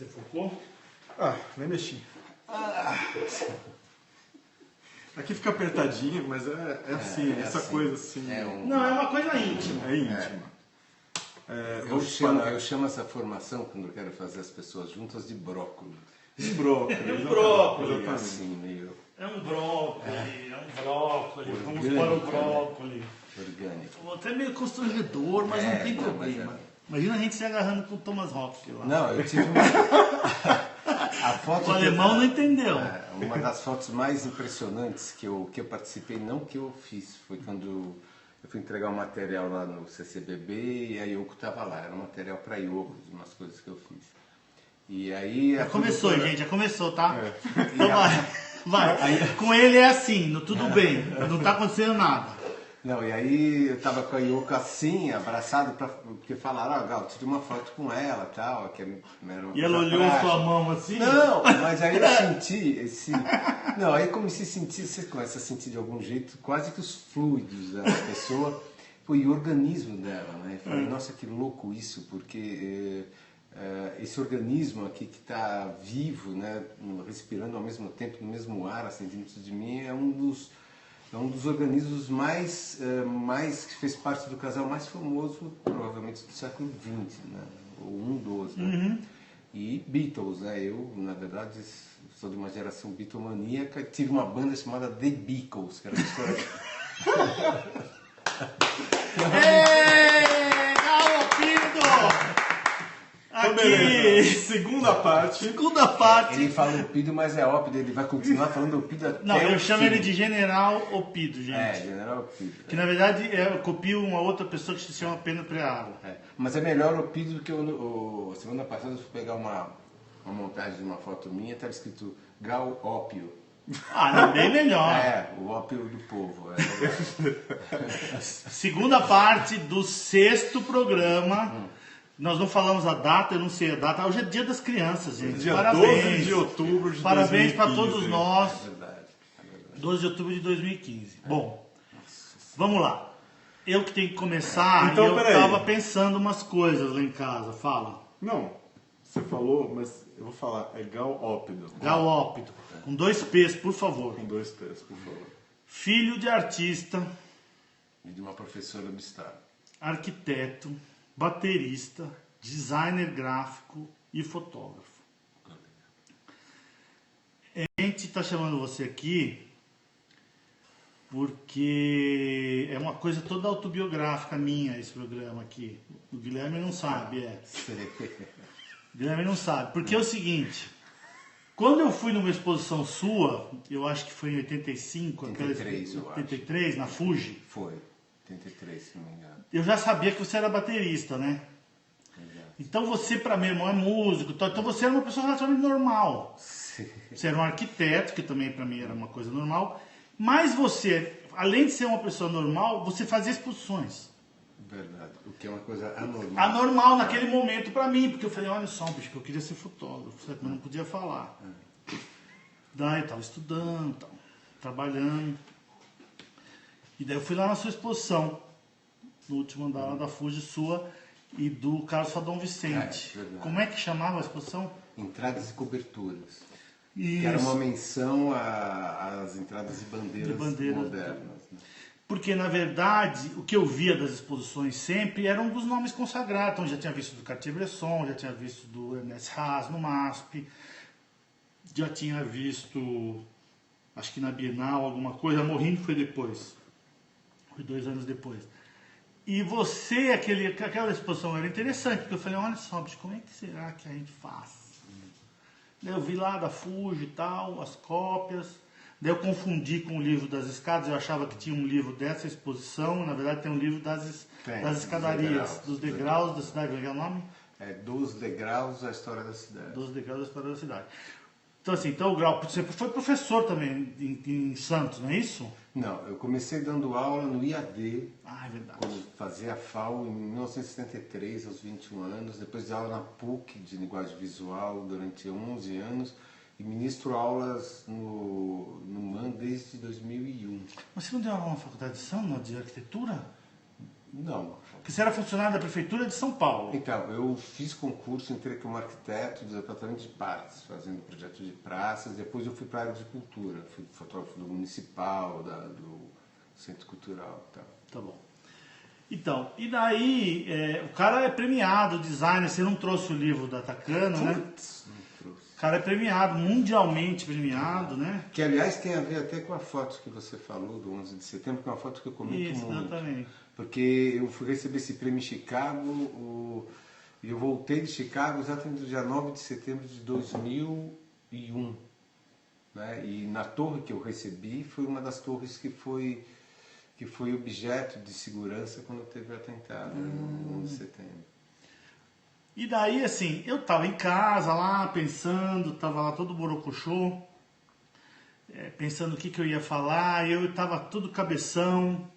Você focou? Ah, nem mexi. Aqui fica apertadinho, mas é assim, essa assim. coisa assim. Não, é uma coisa íntima. É íntima. Eu chamo essa formação, quando eu quero fazer as pessoas juntas, de brócolis. Um brócolis. É um brócolis. Meio assim, meio É um brócolis. Vamos Orgânico, para o brócolis. orgânico. Até meio constrangedor, mas não tem mas problema. Imagina a gente se agarrando com o Thomas Hopkins lá. Não, eu tive uma... A foto O alemão não entendeu. Uma das fotos mais impressionantes que eu participei, não que eu fiz, foi quando eu fui entregar um material lá no CCBB e a Yoko estava lá. Era um material para Yoko, de umas coisas que eu fiz. E aí... Já começou, gente, já começou, tá? Então E vai. Com ele é assim, tudo bem, não tá acontecendo nada. Não, e aí eu tava com a Yoko assim, abraçado, porque falaram, Gal, tira uma foto com ela e tal. Que era uma E ela coisa olhou prática. sua mão assim? Não, mas aí eu senti esse... Não, aí eu comecei a sentir, você começa a sentir de algum jeito quase que os fluidos da pessoa e o organismo dela, né? Eu falei, nossa, que louco isso, porque esse organismo aqui que está vivo, né, respirando ao mesmo tempo, no mesmo ar, assim, dentro de mim, é um dos organismos mais que fez parte do casal mais famoso, provavelmente, do século XX, né? Ou um dos, né? Uhum. E Beatles, né? Eu, na verdade, sou de uma geração bitomaníaca, tive uma banda chamada The Beatles, que era uma história... Ei, Galopido! Aqui! Segunda parte. Segunda parte. Ele fala Opido, mas é Ópido, ele vai continuar falando Opido até Não, eu o chamo fim. ele de General Opido, gente. É, General Opido. Que na verdade eu copio uma outra pessoa que se chama Pena Preágua. É. Mas é melhor Opido do que semana passada eu fui pegar uma montagem de uma foto minha, estava escrito Gal Ópio. Ah, é bem melhor. É, o ópio do povo. Segunda parte do 6º programa. Nós não falamos a data, eu não sei a data. Hoje é Dia das Crianças, gente. Dia Parabéns. 12 de outubro de Parabéns 2015. para todos nós. É verdade. 12 de outubro de 2015. Bom, vamos lá. Eu que tenho que começar, Então, eu peraí. estava pensando umas coisas lá em casa. Fala. Não, você falou, mas eu vou falar, é Galópido. Galópido. Com 2 P's, por favor. Com 2 T's, por favor. Filho de artista, E de uma professora do Estado. arquiteto, baterista, designer gráfico e fotógrafo. A gente está chamando você aqui porque é uma coisa toda autobiográfica minha esse programa aqui. O Guilherme não sabe, O Guilherme não sabe. Porque é o seguinte, quando eu fui numa exposição sua, eu acho que foi em 85, 83, eu acho. 83, na Fuji, Foi, 83, se não me engano. eu já sabia que você era baterista, né? Exato. Então você, para mim, irmão, é músico, então você era uma pessoa relativamente normal. Você era um arquiteto, que também para mim era uma coisa normal, mas você, além de ser uma pessoa normal, você fazia exposições. Verdade, o que é uma coisa anormal. Anormal naquele momento para mim, porque eu falei, olha só, bicho, que eu queria ser fotógrafo, certo? Mas não podia falar. Daí eu estava estudando, trabalhando. E daí eu fui lá na sua exposição, no último andar lá da Fuji sua e do Carlos Fadon Vicente. verdade. Como é que chamava a exposição? Entradas e coberturas. Isso. Que era uma menção às entradas e bandeiras, bandeiras modernas. Né? Porque, na verdade, o que eu via das exposições sempre eram dos nomes consagrados. Então, já tinha visto do Cartier-Bresson, já tinha visto do Ernest Haas no MASP, já tinha visto, acho que na Bienal, alguma coisa. A Morrini foi depois, foi 2 anos depois. E você, aquela exposição era interessante, porque eu falei, olha só, bicho, como é que será que a gente faz? Daí eu vi lá da Fuji e tal, as cópias. Daí eu confundi com o livro das escadas, eu achava que tinha um livro dessa exposição, na verdade tem um livro das escadarias, dos degraus da cidade, como é o nome? É, dos degraus da história da cidade. Dos degraus da história da cidade. Então assim, então o Grau, você foi professor também em Santos, não é isso? Não, eu comecei dando aula no IAD, Ah, é verdade. quando fazia a FAO em 1973, aos 21 anos, depois de aula na PUC de linguagem visual durante 11 anos, e ministro aulas no MAN desde 2001. Mas você não deu aula na faculdade de Santos, de arquitetura? Não. Porque você era funcionário da Prefeitura de São Paulo. Então, eu fiz concurso, entrei como arquiteto do departamento de parques, fazendo projeto de praças. Depois eu fui para a área de cultura, fui fotógrafo do municipal, do centro cultural e tal. Tá bom. Então, e daí, o cara é premiado, designer, você não trouxe o livro da Takano, né? Putz, não trouxe. O cara é premiado, mundialmente premiado, né? Que, aliás, tem a ver até com a foto que você falou do 11 de setembro, que é uma foto que eu comento Isso, muito. exatamente. Porque eu fui receber esse prêmio em Chicago, e eu voltei de Chicago exatamente no dia 9 de setembro de 2001. Né? E na torre que eu recebi, foi uma das torres que foi objeto de segurança quando teve o atentado, no 11 de setembro. E daí, assim, eu tava em casa lá, pensando, tava lá todo borocochô, pensando o que eu ia falar, e eu tava todo cabeção,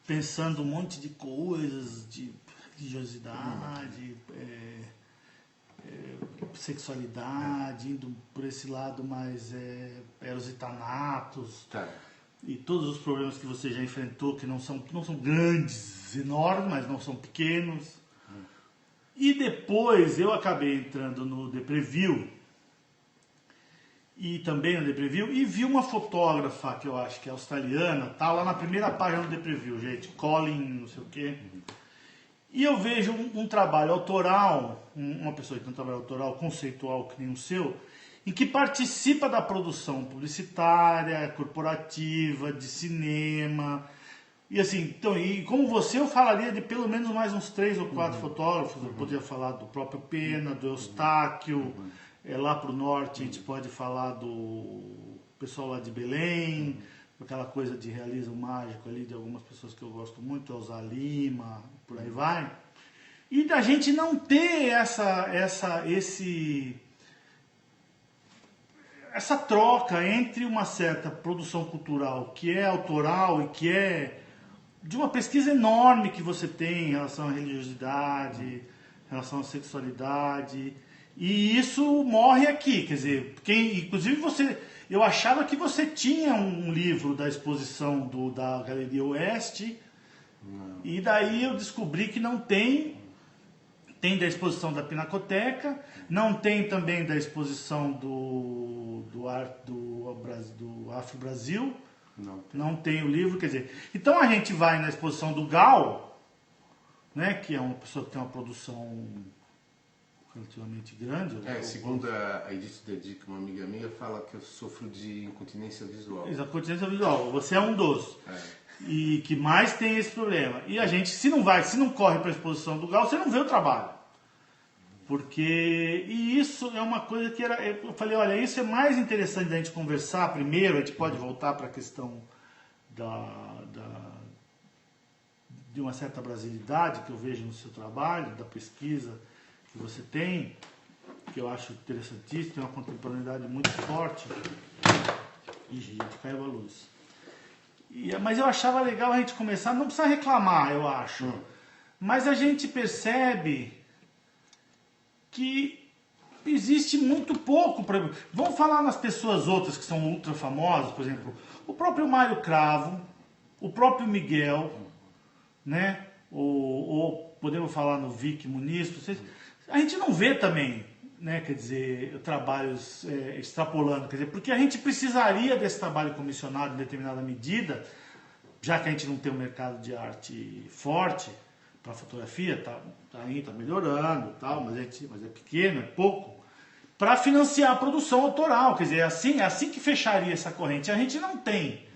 pensando um monte de coisas, de religiosidade, sexualidade, indo por esse lado mais eros e thanatos, Tá. e todos os problemas que você já enfrentou, que não são grandes, enormes, mas não são pequenos. E depois eu acabei entrando no The Preview, e também no The Preview, e vi uma fotógrafa que eu acho que é australiana, tá lá na primeira página do The Preview, gente, Colin, não sei o quê. E eu vejo um trabalho autoral, uma pessoa que tem um trabalho autoral conceitual que nem o seu, em que participa da produção publicitária, corporativa, de cinema. E assim, então, e como você, eu falaria de pelo menos mais uns 3 ou 4 fotógrafos. Eu poderia falar do próprio Pena, do Eustáquio, lá para o norte a gente pode falar do pessoal lá de Belém, aquela coisa de realismo mágico ali de algumas pessoas que eu gosto muito, Elza Lima, por aí vai. E da gente não ter essa troca entre uma certa produção cultural que é autoral e que é de uma pesquisa enorme que você tem em relação à religiosidade, em relação à sexualidade, e isso morre aqui, quer dizer, inclusive eu achava que você tinha um livro da exposição da Galeria Oeste, e daí eu descobri que não tem. Tem da exposição da Pinacoteca, não tem também da exposição do Afro Brasil, não tem o livro, quer dizer. Então a gente vai na exposição do Gal, né, que é uma pessoa que tem uma produção relativamente grande. Segundo a Edith Dedic, uma amiga minha, fala que eu sofro de incontinência visual. Exato, incontinência visual. Você é um dos. E que mais tem esse problema. E a gente, se não corre para a exposição do Gal, você não vê o trabalho. E isso é uma coisa que eu falei, olha, isso é mais interessante da gente conversar primeiro, a gente pode voltar para a questão de uma certa brasilidade que eu vejo no seu trabalho, da pesquisa que você tem, que eu acho interessantíssimo, tem uma contemporaneidade muito forte. Ih, gente, caiu a luz. Mas eu achava legal a gente começar, não precisa reclamar, eu acho, mas a gente percebe que existe muito pouco. Vamos falar nas pessoas outras que são ultra famosas, por exemplo, o próprio Mário Cravo, o próprio Miguel, né? Ou podemos falar no Vic Muniz, a gente não vê também, né? Quer dizer, trabalhos extrapolando, quer dizer, porque a gente precisaria desse trabalho comissionado em determinada medida, já que a gente não tem um mercado de arte forte para fotografia, tá melhorando, tal, mas é pequeno, é pouco, para financiar a produção autoral, quer dizer, é assim que fecharia essa corrente. A gente não tem.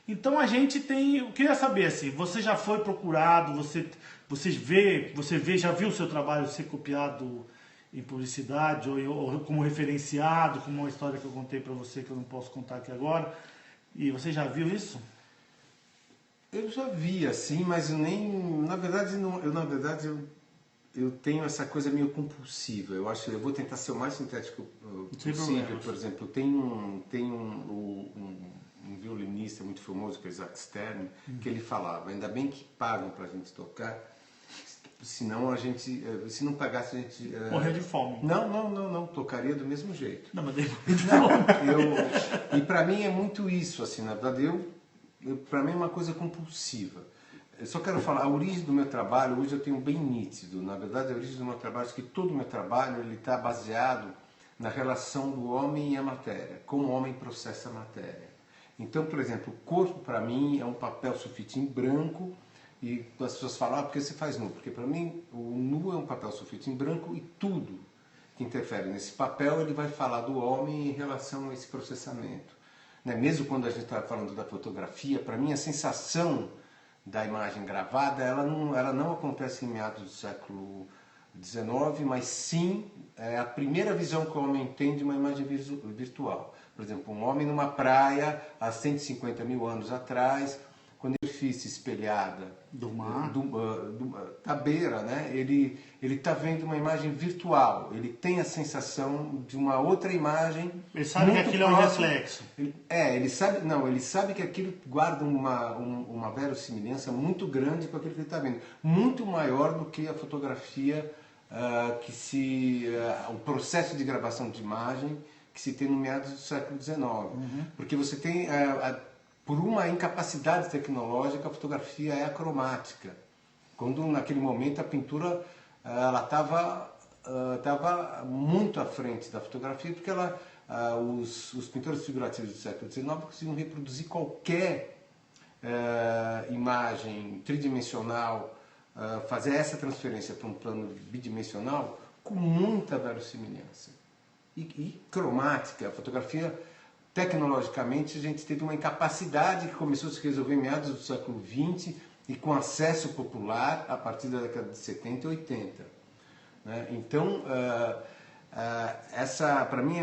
Então a gente tem. Eu queria saber assim, você já foi procurado, você já viu o seu trabalho ser copiado em publicidade ou como referenciado, como uma história que eu contei para você que eu não posso contar aqui agora, e você já viu isso? Eu já vi assim, mas eu na verdade eu tenho essa coisa meio compulsiva. Eu vou tentar ser o mais sintético possível. Por exemplo, tem um violinista muito famoso, que é Isaac Stern, que ele falava: ainda bem que pagam para a gente tocar, senão se não pagasse a gente morrer de fome. Não, tocaria do mesmo jeito. Não, mas e para mim é muito isso, assim, na verdade para mim é uma coisa compulsiva. eu só quero falar, a origem do meu trabalho, hoje eu tenho bem nítido. Na verdade, a origem do meu trabalho, é que todo o meu trabalho está baseado na relação do homem e a matéria, como o homem processa a matéria. Então, por exemplo, o corpo para mim é um papel sulfite em branco, e as pessoas falam, por que você faz nu? Porque para mim o nu é um papel sulfite em branco e tudo que interfere nesse papel ele vai falar do homem em relação a esse processamento. Né? Mesmo quando a gente está falando da fotografia, para mim a sensação da imagem gravada ela não acontece em meados do século XIX, mas sim é a primeira visão que o homem tem de uma imagem virtual. Por exemplo, um homem numa praia há 150 mil anos atrás, quando ele fiz espelhada Do mar. da beira, né? Ele está vendo uma imagem virtual, ele tem a sensação de uma outra imagem. Ele sabe que aquilo é um reflexo. Ele sabe que aquilo guarda uma verossimilhança muito grande com aquilo que ele está vendo, muito maior do que a fotografia, o processo de gravação de imagem que se tem no meados do século XIX. Porque você tem, por uma incapacidade tecnológica, a fotografia é acromática. Quando naquele momento a pintura estava muito à frente da fotografia, porque os pintores figurativos do século XIX conseguiam reproduzir qualquer imagem tridimensional, fazer essa transferência para um plano bidimensional com muita verossimilhança. E cromática, a fotografia, tecnologicamente, a gente teve uma incapacidade que começou a se resolver em meados do século XX e com acesso popular a partir da década de 70 e 80. Né? Então, essa para mim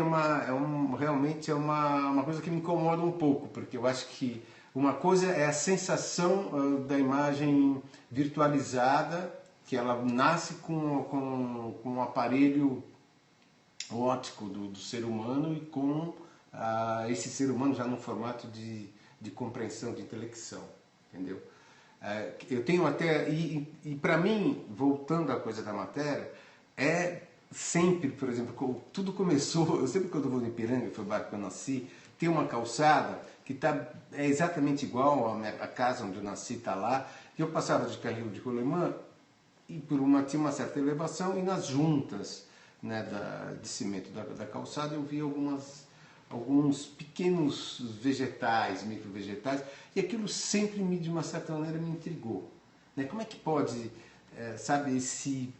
realmente é uma coisa que me incomoda um pouco, porque eu acho que uma coisa é a sensação da imagem virtualizada, que ela nasce com um aparelho óptico do ser humano e com esse ser humano já no formato de compreensão, de intelecção, entendeu? Eu tenho até, e para mim, voltando à coisa da matéria, sempre, por exemplo, tudo começou, eu sempre quando eu vou no Ipiranga, que foi o bairro que eu nasci, tem uma calçada que é exatamente igual a casa onde eu nasci, está lá, e eu passava de carrinho de rolemã e tinha uma certa elevação, e nas juntas, né, de cimento da calçada eu vi alguns pequenos vegetais, microvegetais, e aquilo sempre de uma certa maneira me intrigou. Né? Como é que pode, esse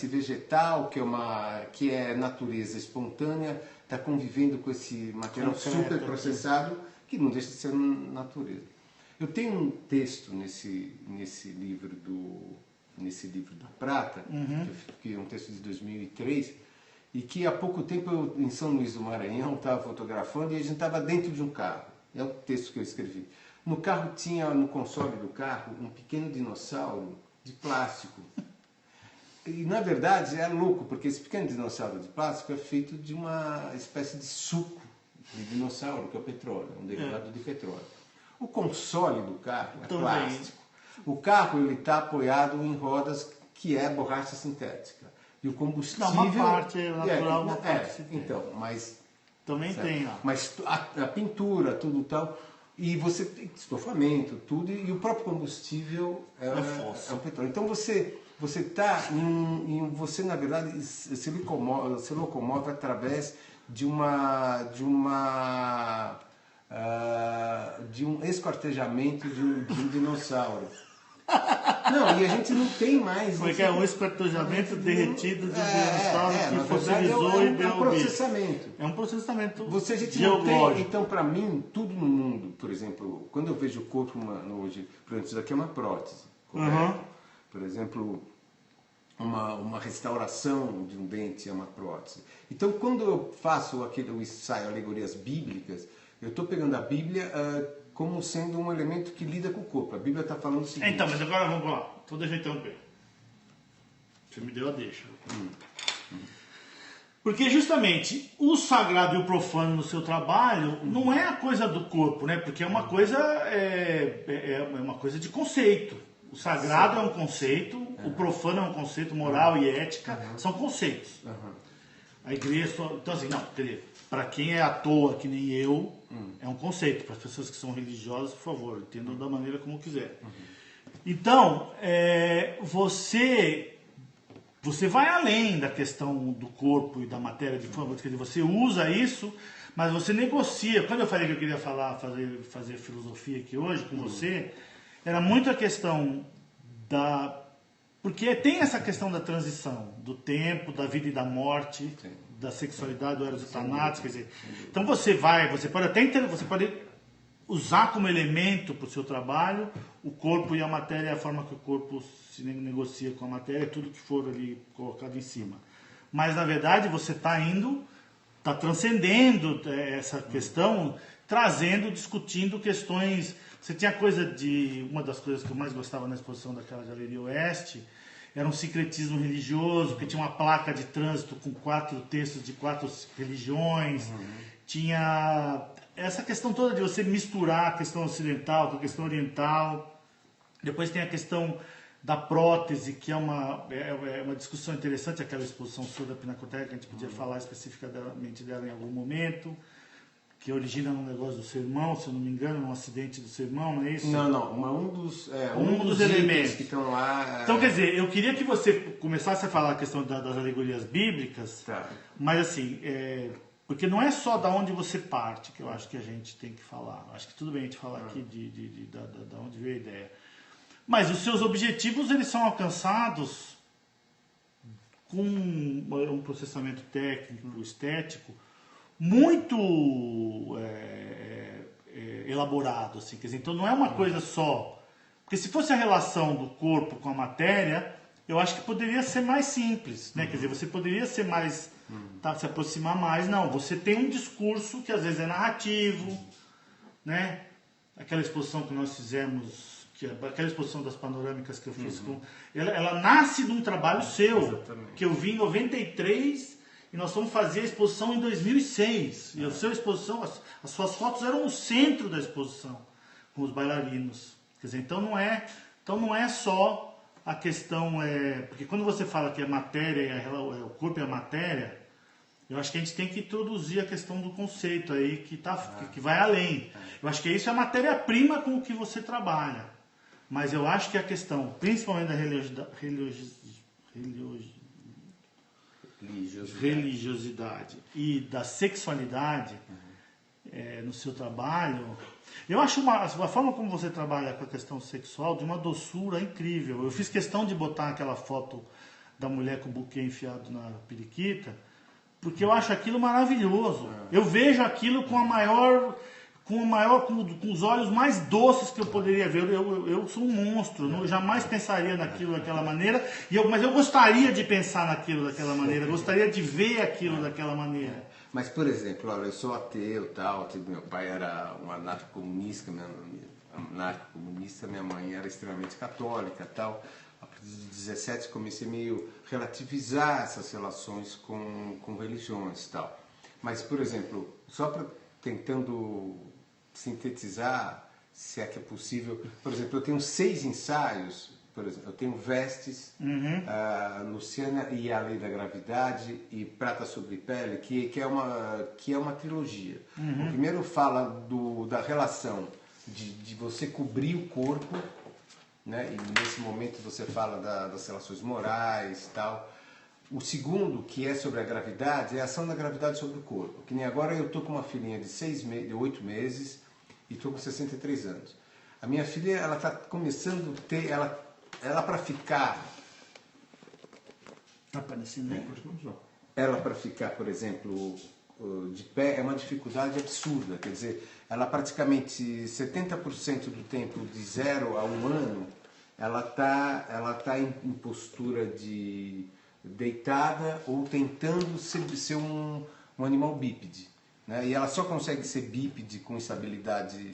vegetal que é natureza espontânea, está convivendo com esse material super processado que não deixa de ser natureza. Eu tenho um texto nesse livro da Prata, que é um texto de 2003, e que há pouco tempo eu, em São Luís do Maranhão, estava fotografando e a gente estava dentro de um carro. É o texto que eu escrevi. No carro tinha, no console do carro, um pequeno dinossauro de plástico. E na verdade é louco, porque esse pequeno dinossauro de plástico é feito de uma espécie de suco de dinossauro, que é o petróleo, um derivado de petróleo. O console do carro é plástico. O carro está apoiado em rodas que é borracha sintética. E o combustível... Não, uma parte natural, uma parte sintética. Então, mas... Também certo? tem, ó. Mas a pintura, tudo tal... E você tem estofamento, tudo, e o próprio combustível é o petróleo. Então você na verdade se locomove através de um esquartejamento de um dinossauro. Não, e a gente não tem mais. Porque é um esquartejamento derretido de dinossauro que fossilizou e deu um processamento. É um processamento a gente geológico. não tem, então, para mim, tudo no mundo, por exemplo, quando eu vejo o corpo humano hoje, por exemplo, isso daqui é uma prótese, correto? Por exemplo, uma restauração de um dente é uma prótese. Então, quando eu faço o ensaio Alegorias Bíblicas, eu estou pegando a Bíblia como sendo um elemento que lida com o corpo. A Bíblia está falando o seguinte... Então, mas agora vamos lá. Então deixa eu interromper. Você me deu a deixa. Porque justamente o sagrado e o profano no seu trabalho não é a coisa do corpo, né? Porque é uma coisa, uma coisa de conceito. O sagrado é um conceito, o profano é um conceito, moral e ética são conceitos. A igreja, então assim, não, para quem é à toa, que nem eu, é um conceito. Para as pessoas que são religiosas, por favor, entendam da maneira como quiser. Então, você vai além da questão do corpo e da matéria de forma, quer dizer, você usa isso, mas você negocia. Quando eu falei que eu queria fazer filosofia aqui hoje com você, era muito a questão porque tem essa questão da transição, do tempo, da vida e da morte, sim, da sexualidade, do eros e thanatos, quer dizer. Então você pode até você pode usar como elemento para o seu trabalho o corpo e a matéria, a forma que o corpo se negocia com a matéria, tudo que for ali colocado em cima. Mas na verdade você está transcendendo essa questão, discutindo questões. Você tinha uma das coisas que eu mais gostava na exposição daquela Galeria Oeste, era um sincretismo religioso, porque tinha uma placa de trânsito com 4 textos de 4 religiões, tinha essa questão toda de você misturar a questão ocidental com a questão oriental. Depois tem a questão da prótese, que é uma discussão interessante, aquela exposição sua da Pinacoteca, que a gente podia falar especificamente dela em algum momento, que origina no negócio do seu irmão, se eu não me engano, num acidente do seu irmão, não é isso? Não, um dos elementos que estão lá. Então, quer dizer, eu queria que você começasse a falar a questão das alegorias bíblicas, tá, mas assim, porque não é só da onde você parte que eu acho que a gente tem que falar. Acho que tudo bem a gente falar aqui da onde veio a ideia. Mas os seus objetivos, eles são alcançados com um processamento técnico, estético, muito elaborado, assim, quer dizer, então não é uma coisa só, porque se fosse a relação do corpo com a matéria, eu acho que poderia ser mais simples, né? Quer dizer, você poderia ser mais, se aproximar mais. Não, você tem um discurso que às vezes é narrativo, né? Aquela exposição que nós fizemos, aquela exposição das panorâmicas que eu fiz, ela nasce de um trabalho seu, exatamente, que eu vi em 93. E nós fomos fazer a exposição em 2006. E a sua exposição, as suas fotos eram o centro da exposição, com os bailarinos. Quer dizer, então não é só a questão... porque quando você fala que é matéria, o corpo é a matéria, eu acho que a gente tem que introduzir a questão do conceito aí, que vai além. Eu acho que isso é a matéria-prima com o que você trabalha. Mas eu acho que a questão, principalmente da religiosidade e da sexualidade no seu trabalho, eu acho a forma como você trabalha com a questão sexual de uma doçura incrível. Eu fiz questão de botar aquela foto da mulher com o buquê enfiado na periquita, porque eu acho aquilo maravilhoso. Eu vejo aquilo com os olhos mais doces que eu poderia ver. Eu sou um monstro, eu jamais pensaria naquilo daquela maneira, mas eu gostaria de pensar naquilo daquela maneira, gostaria de ver aquilo daquela maneira. Mas, por exemplo, olha, eu sou ateu, tal, meu pai era um anarcocomunista, minha mãe era extremamente católica, tal. A partir de 17 comecei meio relativizar essas relações com religiões, tal. Mas, por exemplo, só tentando sintetizar, se é que é possível, por exemplo, eu tenho 6 ensaios, por exemplo, eu tenho Vestes, Luciana e a Lei da Gravidade e Prata sobre Pele, que é uma trilogia. O primeiro fala da relação de você cobrir o corpo, né? E nesse momento você fala das relações morais e tal. O segundo, que é sobre a gravidade, é a ação da gravidade sobre o corpo. Que nem agora eu estou com uma filhinha de 8 meses e estou com 63 anos. A minha filha, ela está começando a ter, ela para ficar... Ela para ficar, por exemplo, de pé, é uma dificuldade absurda. Quer dizer, ela praticamente 70% do tempo, de 0 a 1 ano, ela tá em postura de... deitada ou tentando ser um animal bípede, né? E ela só consegue ser bípede com estabilidade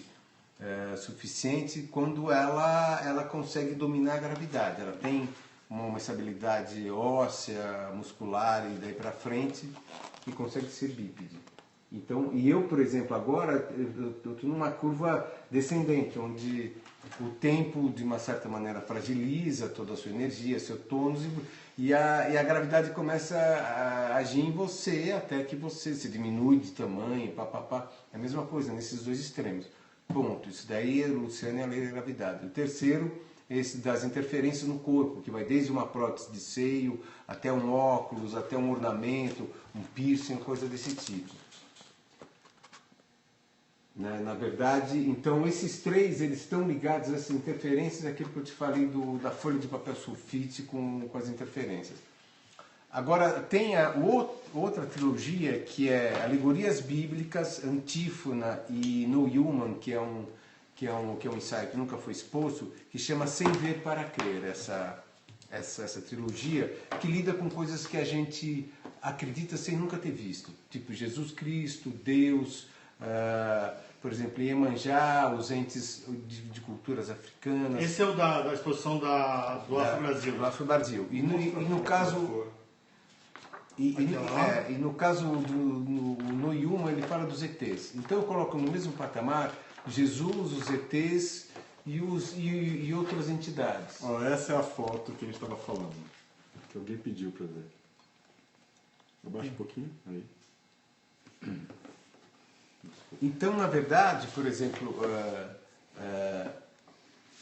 suficiente quando ela consegue dominar a gravidade. Ela tem uma estabilidade óssea, muscular e daí para frente e consegue ser bípede. Então, e eu, por exemplo, agora eu estou numa curva descendente, onde o tempo de uma certa maneira fragiliza toda a sua energia, seu tônus, e a gravidade começa a agir em você até que você se diminui de tamanho, papapá. É a mesma coisa nesses dois extremos. Ponto. Isso daí é Luciana e a Lei da Gravidade. O terceiro das interferências no corpo, que vai desde uma prótese de seio, até um óculos, até um ornamento, um piercing, coisa desse tipo. Né? Na verdade, então esses três eles estão ligados a essas interferências, aquilo que eu te falei da folha de papel sulfite com as interferências. Agora tem a outra trilogia que é Alegorias Bíblicas, Antífona e No Human, que é um ensaio que nunca foi exposto, que chama Sem Ver para Crer, essa trilogia, que lida com coisas que a gente acredita sem nunca ter visto, tipo Jesus Cristo, Deus, por exemplo, Iemanjá, os entes de culturas africanas. Esse é o da exposição do Afro-Brasil. Do Afro-Brasil. E no caso... E no caso no Yuma, ele fala dos ETs. Então eu coloco no mesmo patamar Jesus, os ETs e outras entidades. Ó, essa é a foto que a gente estava falando, que alguém pediu para ver. Abaixa um pouquinho, aí. Então, na verdade, por exemplo,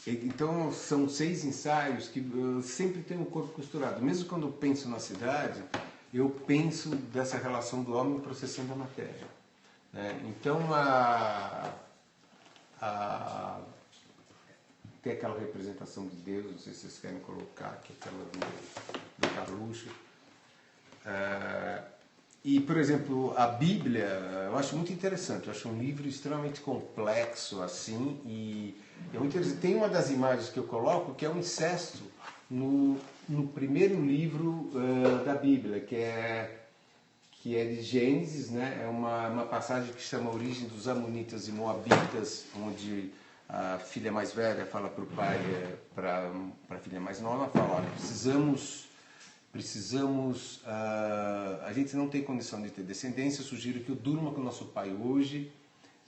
então são 6 ensaios que sempre tem o corpo costurado. Mesmo quando eu penso na cidade, eu penso dessa relação do homem processando a matéria. Né? Então, tem aquela representação de Deus, não sei se vocês querem colocar aqui, aquela do Carluxo. E, por exemplo, a Bíblia, eu acho muito interessante, eu acho um livro extremamente complexo, assim, e é muito interessante. Tem uma das imagens que eu coloco que é um incesto no primeiro livro da Bíblia, que é de Gênesis, né? É uma passagem que chama a origem dos Amonitas e Moabitas, onde a filha mais velha fala para o pai, para a filha mais nova, fala, olha, precisamos, a gente não tem condição de ter descendência, eu sugiro que eu durma com o nosso pai hoje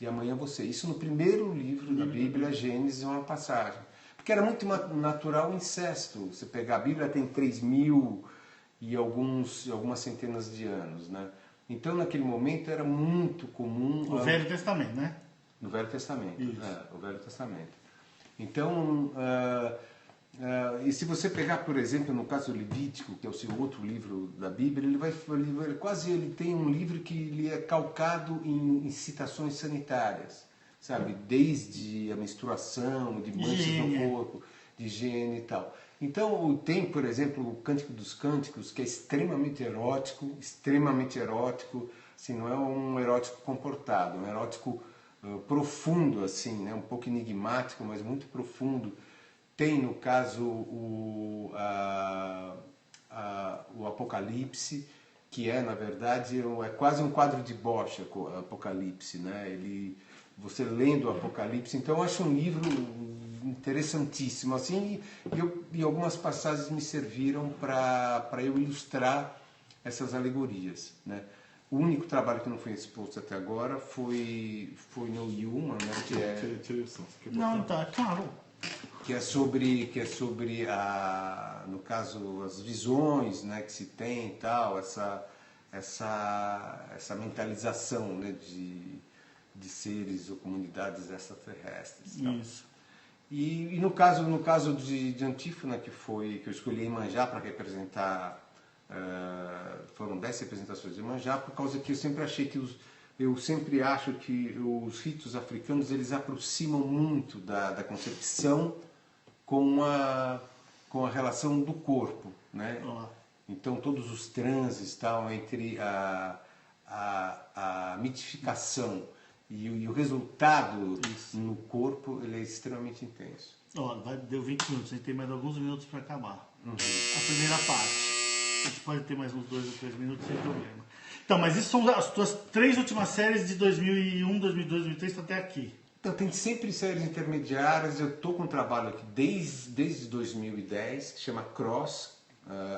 e amanhã você. Isso no primeiro livro da Bíblia, Gênesis, é uma passagem. Porque era muito natural o incesto. Você pegar a Bíblia, tem 3.000 e algumas centenas de anos, né? Então, naquele momento, era muito comum... O Velho Testamento, né? No Velho Testamento, o Velho Testamento. Então, e se você pegar, por exemplo, no caso do Levítico, que é o seu outro livro da Bíblia, ele tem um livro que ele é calcado em citações sanitárias, sabe? Desde a menstruação, de manchas no corpo, de higiene e tal. Então, tem, por exemplo, o Cântico dos Cânticos, que é extremamente erótico, assim, não é um erótico comportado, é um erótico profundo, assim, né? Um pouco enigmático, mas muito profundo. Tem, no caso, o Apocalipse, que na verdade, é quase um quadro de Bosch, o Apocalipse, né? Você lendo o Apocalipse, então eu acho um livro interessantíssimo, assim, e algumas passagens me serviram para eu ilustrar essas alegorias, né? O único trabalho que não foi exposto até agora foi no Human, né? Não, tá, claro. Que é sobre no caso, as visões, né, que se tem e tal, essa mentalização, né, de seres ou comunidades extraterrestres. Isso. E no caso de Antífona, que eu escolhi Iemanjá para representar, foram 10 representações de Iemanjá, por causa que eu sempre acho que os ritos africanos eles aproximam muito da concepção com a relação do corpo, né? Então todos os transes tal entre a mitificação e o resultado no corpo ele é extremamente intenso. Deu 20 minutos, a gente tem mais alguns minutos para acabar. A primeira parte. A gente pode ter mais uns 2 ou 3 minutos sem problema. Então, mas isso são as tuas 3 últimas séries de 2001, 2002, 2003 até aqui. Então, tem sempre séries intermediárias. Eu estou com um trabalho aqui desde 2010 que chama Cross,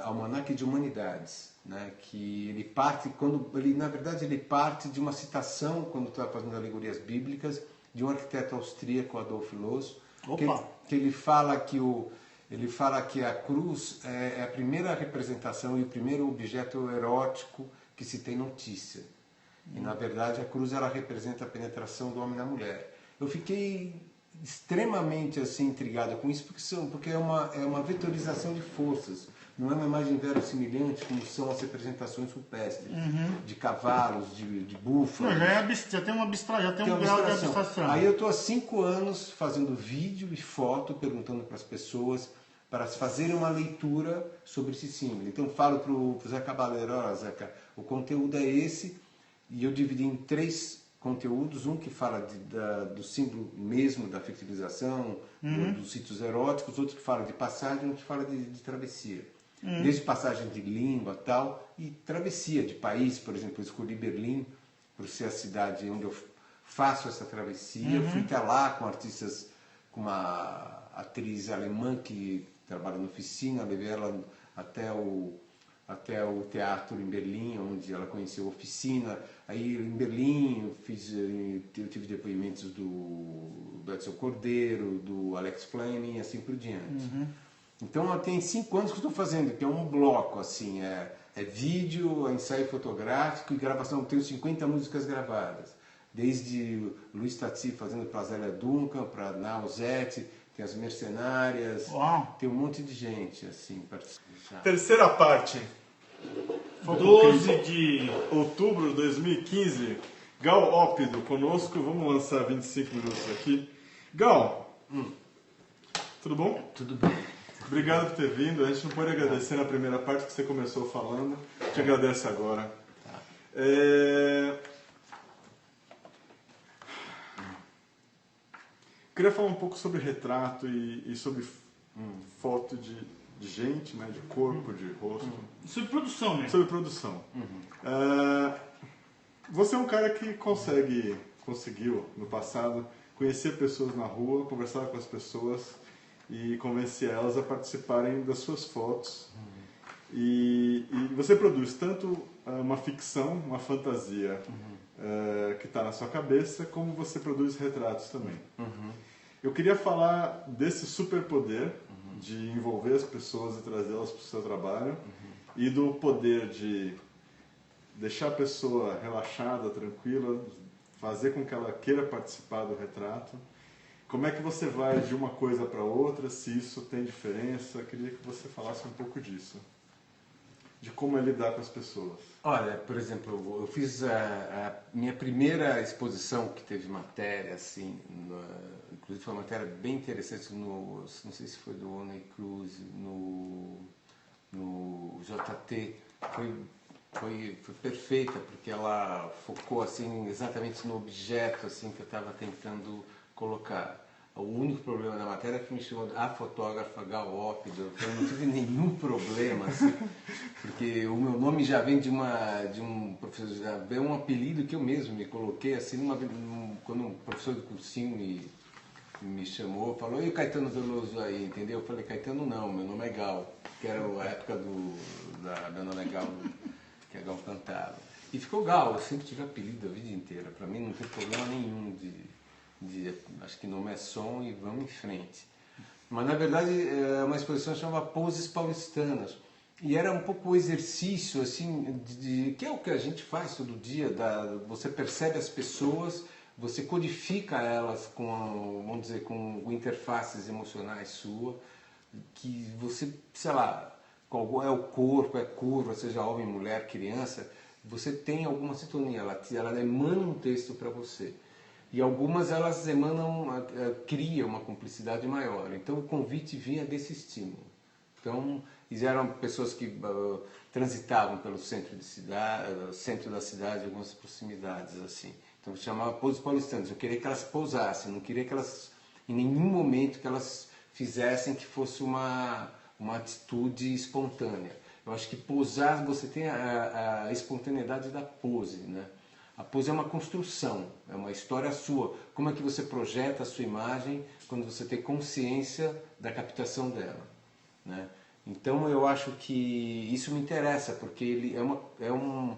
Almanaque de Humanidades, né? Que ele parte ele parte de uma citação quando estava fazendo alegorias bíblicas de um arquiteto austríaco, Adolf Loos, que ele fala que a cruz é a primeira representação e o primeiro objeto erótico que se tem notícia. E na verdade a cruz ela representa a penetração do homem na mulher. Eu fiquei extremamente assim intrigada com isso, porque é uma vetorização de forças. Não é uma imagem verossimilhante como são as representações rupestres, de cavalos, de búfalos. Não, já tem um grau de abstração. Aí eu estou há 5 anos fazendo vídeo e foto, perguntando para as pessoas para fazerem uma leitura sobre esse símbolo. Então falo para o Zé Cabaleiro, olha, Zeca, o conteúdo é esse, e eu dividi em 3 conteúdos, um que fala do símbolo mesmo da fertilização, dos sítios eróticos, outro que fala de passagem, outro que fala de travessia. Desde passagem de língua tal, e travessia de país, por exemplo, eu escolhi Berlim por ser a cidade onde eu faço essa travessia. Eu fui até lá com artistas, com uma atriz alemã que trabalha na oficina, levei ela até o teatro em Berlim, onde ela conheceu a oficina. Aí em Berlim eu tive depoimentos do Edson Cordeiro, do Alex Fleming e assim por diante. Então tem 5 anos que eu estou fazendo, que é um bloco, assim, é vídeo, é ensaio fotográfico e gravação. Eu tenho 50 músicas gravadas, desde Luiz Tati fazendo para Zélia Duncan, para Nausete, tem as Mercenárias, tem um monte de gente, assim, participando. Terceira parte. 12 de outubro de 2015, Gal Ópido conosco, vamos lançar 25 minutos aqui. Gal, tudo bom? Tudo bem. Obrigado por ter vindo. A gente não pode agradecer na primeira parte que você começou falando. Te agradece agora. Queria falar um pouco sobre retrato e sobre foto de gente, né, de corpo, de rosto. sobre produção mesmo. Sobre produção. Você é um cara que conseguiu no passado conhecer pessoas na rua, conversar com as pessoas e convencer elas a participarem das suas fotos. E você produz tanto uma ficção, uma fantasia que está na sua cabeça, como você produz retratos também. Eu queria falar desse superpoder de envolver as pessoas e trazê-las para o seu trabalho e do poder de deixar a pessoa relaxada, tranquila, fazer com que ela queira participar do retrato. Como é que você vai de uma coisa para outra, se isso tem diferença? Eu queria que você falasse um pouco disso, de como é lidar com as pessoas. Olha, por exemplo, eu fiz a minha primeira exposição que teve matéria, assim, inclusive foi uma matéria bem interessante, não sei se foi do Oney Cruz, no JT, foi perfeita, porque ela focou assim, exatamente no objeto assim, que eu estava tentando colocar. O único problema da matéria é que me chamou a fotógrafa Gal Ópido. Eu não tive nenhum problema, assim, porque o meu nome já vem de um professor, já vem um apelido que eu mesmo me coloquei, assim, quando um professor do cursinho me chamou, falou, e o Caetano Veloso aí, entendeu? Eu falei, Caetano não, meu nome é Gal, que era a época meu nome é Gal, que a Gal cantava. E ficou Gal, eu sempre tive apelido a vida inteira, para mim não tem problema nenhum acho que nome é som e vamos em frente. Mas na verdade é uma exposição que chama Poses Paulistanas. E era um pouco o exercício, assim, que é o que a gente faz todo dia, você percebe as pessoas, você codifica elas vamos dizer, com interfaces emocionais sua, que você, sei lá, qual é o corpo, é curva, seja homem, mulher, criança, você tem alguma sintonia, ela emana um texto para você. E algumas elas criam uma cumplicidade maior. Então o convite vinha desse estímulo. Então eram pessoas que transitavam pelo centro da cidade, algumas proximidades assim. Então chamava Poses Paulistanas. Eu queria que elas pousassem, não queria que elas, em nenhum momento, que elas fizessem que fosse uma atitude espontânea. Eu acho que posar, você tem a espontaneidade da pose, né? A pose é uma construção, é uma história sua. Como é que você projeta a sua imagem quando você tem consciência da captação dela, né? Então eu acho que isso me interessa, porque ele é um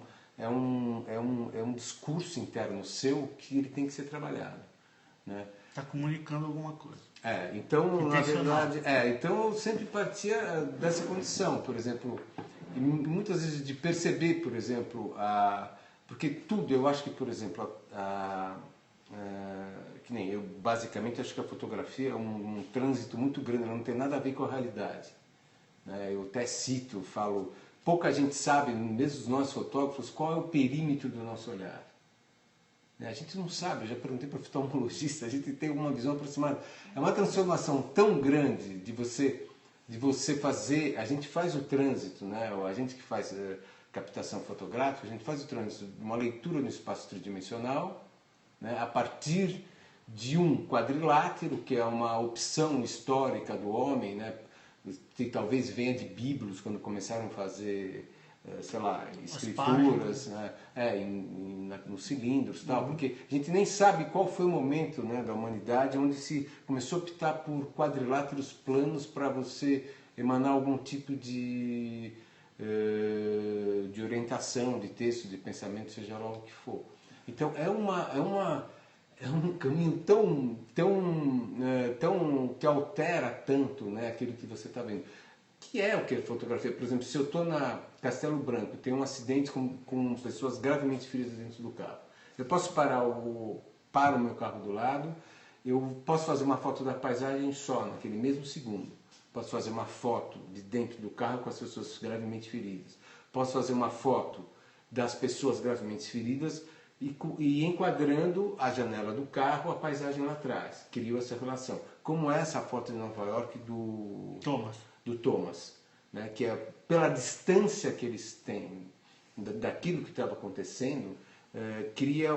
discurso interno seu que ele tem que ser trabalhado, né? Está comunicando alguma coisa. Então na verdade, então eu sempre partia dessa condição, por exemplo, e muitas vezes de perceber, por exemplo, porque tudo, eu acho que, por exemplo, que nem eu, basicamente, acho que a fotografia é um trânsito muito grande, ela não tem nada a ver com a realidade. Né? Eu até cito, falo, pouca gente sabe, mesmo os nossos fotógrafos, qual é o perímetro do nosso olhar. A gente não sabe, eu já perguntei para o oftalmologista, a gente tem uma visão aproximada. É uma transformação tão grande de você fazer, a gente faz o trânsito, né? A gente que faz captação fotográfica, a gente faz o trânsito de uma leitura no espaço tridimensional, né? A partir de um quadrilátero, que é uma opção histórica do homem, né? Que talvez venha de bíblios, quando começaram a fazer, sei lá, escrituras, né? Nos cilindros e tal, porque a gente nem sabe qual foi o momento, né, da humanidade onde se começou a optar por quadriláteros planos para você emanar algum tipo de orientação, de texto, de pensamento, seja lá o que for. Então é um caminho tão que altera tanto, né, aquilo que você está vendo. Que é o que é fotografia? Por exemplo, se eu estou na Castelo Branco, tem um acidente com pessoas gravemente feridas dentro do carro. Eu posso paro o meu carro do lado, eu posso fazer uma foto da paisagem só, naquele mesmo segundo. Posso fazer uma foto de dentro do carro com as pessoas gravemente feridas. Posso fazer uma foto das pessoas gravemente feridas e enquadrando a janela do carro, a paisagem lá atrás. Criou essa relação. Como é essa foto de Nova York do Thomas, né? Que é pela distância que eles têm daquilo que estava acontecendo, cria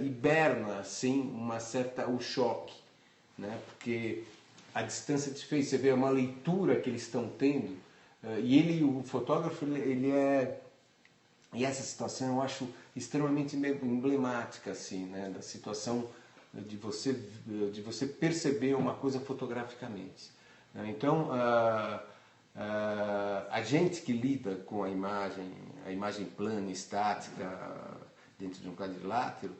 hiberna assim o choque, né? Porque a distância te fez, você vê uma leitura que eles estão tendo, e o fotógrafo, e essa situação eu acho extremamente emblemática assim, né? Da situação de você perceber uma coisa fotograficamente. Então, a gente que lida com a imagem plana, estática, dentro de um quadrilátero,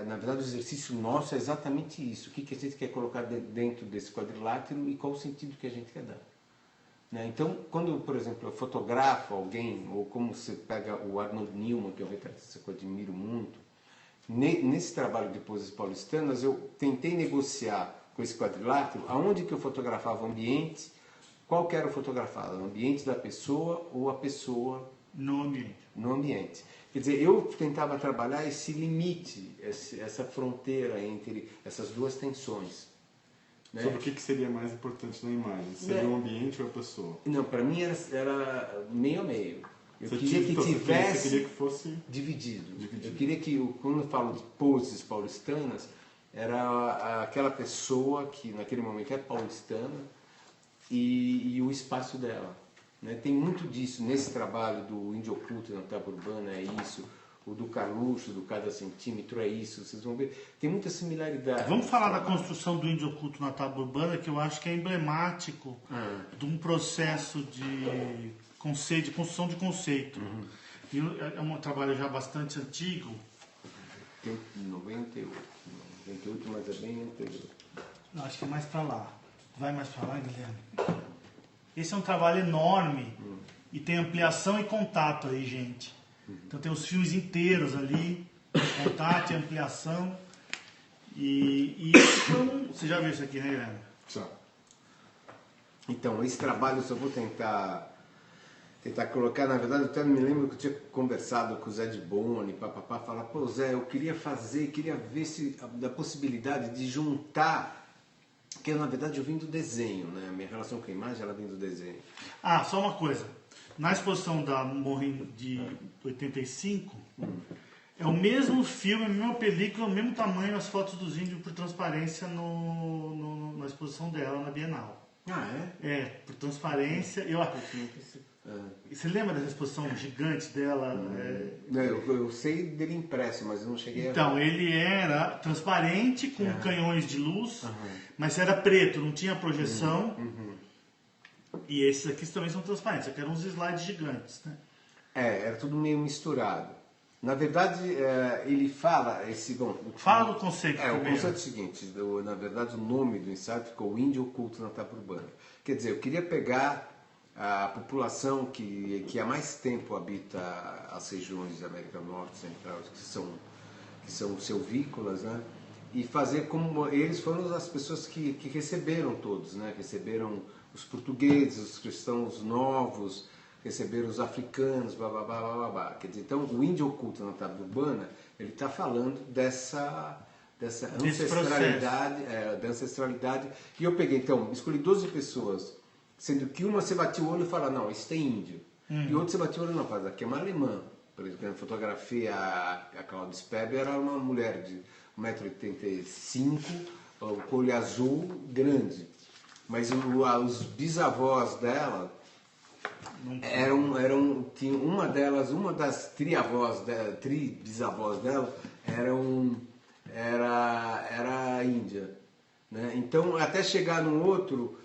na verdade o exercício nosso é exatamente isso. O que a gente quer colocar dentro desse quadrilátero e qual o sentido que a gente quer dar. Né? Então, quando, por exemplo, eu fotografo alguém, ou como você pega o Arnold Newman, que é um retratista que eu admiro muito, nesse trabalho de poses paulistanas, eu tentei negociar com esse quadrilátero, aonde que eu fotografava o ambiente, qual que era o fotografado, o ambiente da pessoa ou a pessoa no ambiente. Quer dizer, eu tentava trabalhar esse limite, essa fronteira entre essas duas tensões. Né? Sobre o que seria mais importante na imagem? Seria o ambiente ou a pessoa? Não, para mim era meio a meio. Eu Você queria que tivesse você queria que fosse dividido. Eu queria que, quando eu falo de poses paulistanas, era aquela pessoa que naquele momento é paulistana e o espaço dela. Né? Tem muito disso nesse trabalho do Índio Oculto na Tábua Urbana, é isso. O do Carluxo, do Cada Centímetro, é isso. Vocês vão ver. Tem muita similaridade. Vamos falar da construção do Índio Oculto na Tábua Urbana, que eu acho que é emblemático de um processo de construção de conceito. E é um trabalho já bastante antigo. Tem 98 mas é bem anterior. Eu acho que é mais para lá. Vai mais para lá, Guilherme? Esse é um trabalho enorme e tem ampliação e contato aí, gente. Então tem os filmes inteiros ali, contato e ampliação. E isso foi você já viu isso aqui, né, Guilherme? Já. Então, esse trabalho eu só vou tentar colocar, na verdade, eu até me lembro que eu tinha conversado com o Zé de Boni, falar, pô Zé, eu queria ver se da possibilidade de juntar, que na verdade eu vim do desenho, né? A minha relação com a imagem, ela vem do desenho. Ah, só uma coisa, na exposição da Morin de 85, é o mesmo filme, a mesma película, o mesmo tamanho, as fotos dos índios por transparência na exposição dela na Bienal. Ah, é? É, por transparência. Você lembra dessa exposição gigante dela? Eu sei dele impresso, mas eu não cheguei Então, ele era transparente, com canhões de luz, mas era preto, não tinha projeção. E esses aqui também são transparentes, aqui eram uns slides gigantes, né? Era tudo meio misturado. Na verdade, ele fala... Fala do conceito O primeiro. conceito é o seguinte, na verdade o nome do ensaio ficou o Índio Oculto na Tábua Urbana. Quer dizer, eu queria pegar a população que há mais tempo habita as regiões da América Norte e Central, que são silvícolas, né? e fazer como eles foram as pessoas que receberam todos, né? Receberam os portugueses, os cristãos novos, receberam os africanos, blá, blá, blá, blá, blá. Quer dizer, então o índio oculto na tábua urbana, ele está falando dessa ancestralidade, da ancestralidade. E eu peguei, então, escolhi 12 pessoas, sendo que uma você batia o olho e fala, não, isso é índio. E outro você batia o olho, não, fala, aqui é uma alemã. Por exemplo, quando eu fotografei a Claudia Speb, era uma mulher de 1,85 m, com olho azul, grande. Mas os bisavós dela tinha uma das tri-bisavós dela era índia, né? Então até chegar num outro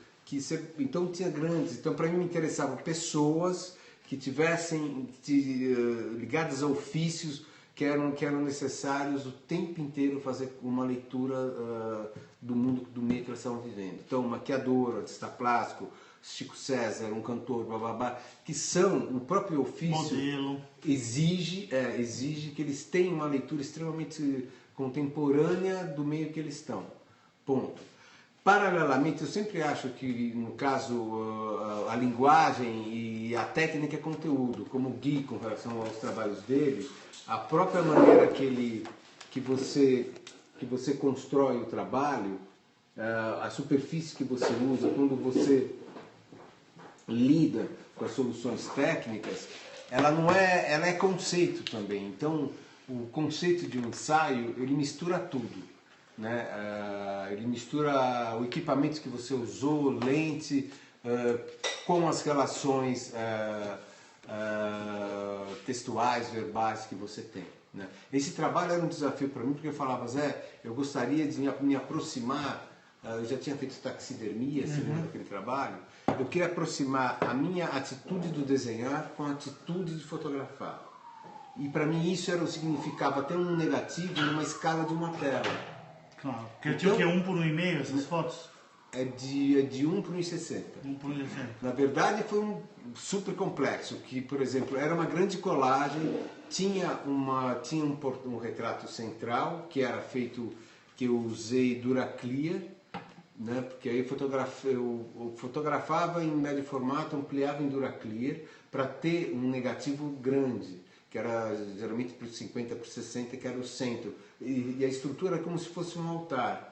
então tinha grandes, então para mim me interessavam pessoas que tivessem ligadas a ofícios que eram necessários o tempo inteiro fazer uma leitura do mundo, do meio que elas estavam vivendo. Então, maquiador, artista plástico, Chico César, um cantor, blá, blá, blá, que são, o próprio ofício modelo. exige que eles tenham uma leitura extremamente contemporânea do meio que eles estão. Ponto. Paralelamente, eu sempre acho que, no caso, a linguagem e a técnica é conteúdo, como o Gui, com relação aos trabalhos dele, a própria maneira que você constrói o trabalho, a superfície que você usa, quando você lida com as soluções técnicas, ela é conceito também. Então, o conceito de um ensaio, ele mistura tudo, né? Ele mistura o equipamento que você usou, lente, com as relações textuais, verbais que você tem, né? Esse trabalho era um desafio para mim, porque eu falava, Zé, eu gostaria de me aproximar, eu já tinha feito taxidermia, segundo aquele trabalho, eu queria aproximar a minha atitude do desenhar com a atitude de fotografar. E para mim isso significava ter um negativo numa escala de uma tela. Claro, porque tinha o quê? 1 por 1,5 essas fotos? É de 1 por 1,60. 1 por 1,60. Na verdade foi super complexo, que, por exemplo, era uma grande colagem, tinha um retrato central, que era feito, que eu usei Duraclear, né? Porque aí eu fotografava em médio formato, ampliava em Duraclear, para ter um negativo grande, que era geralmente por 50 por 60, que era o centro. E a estrutura era como se fosse um altar,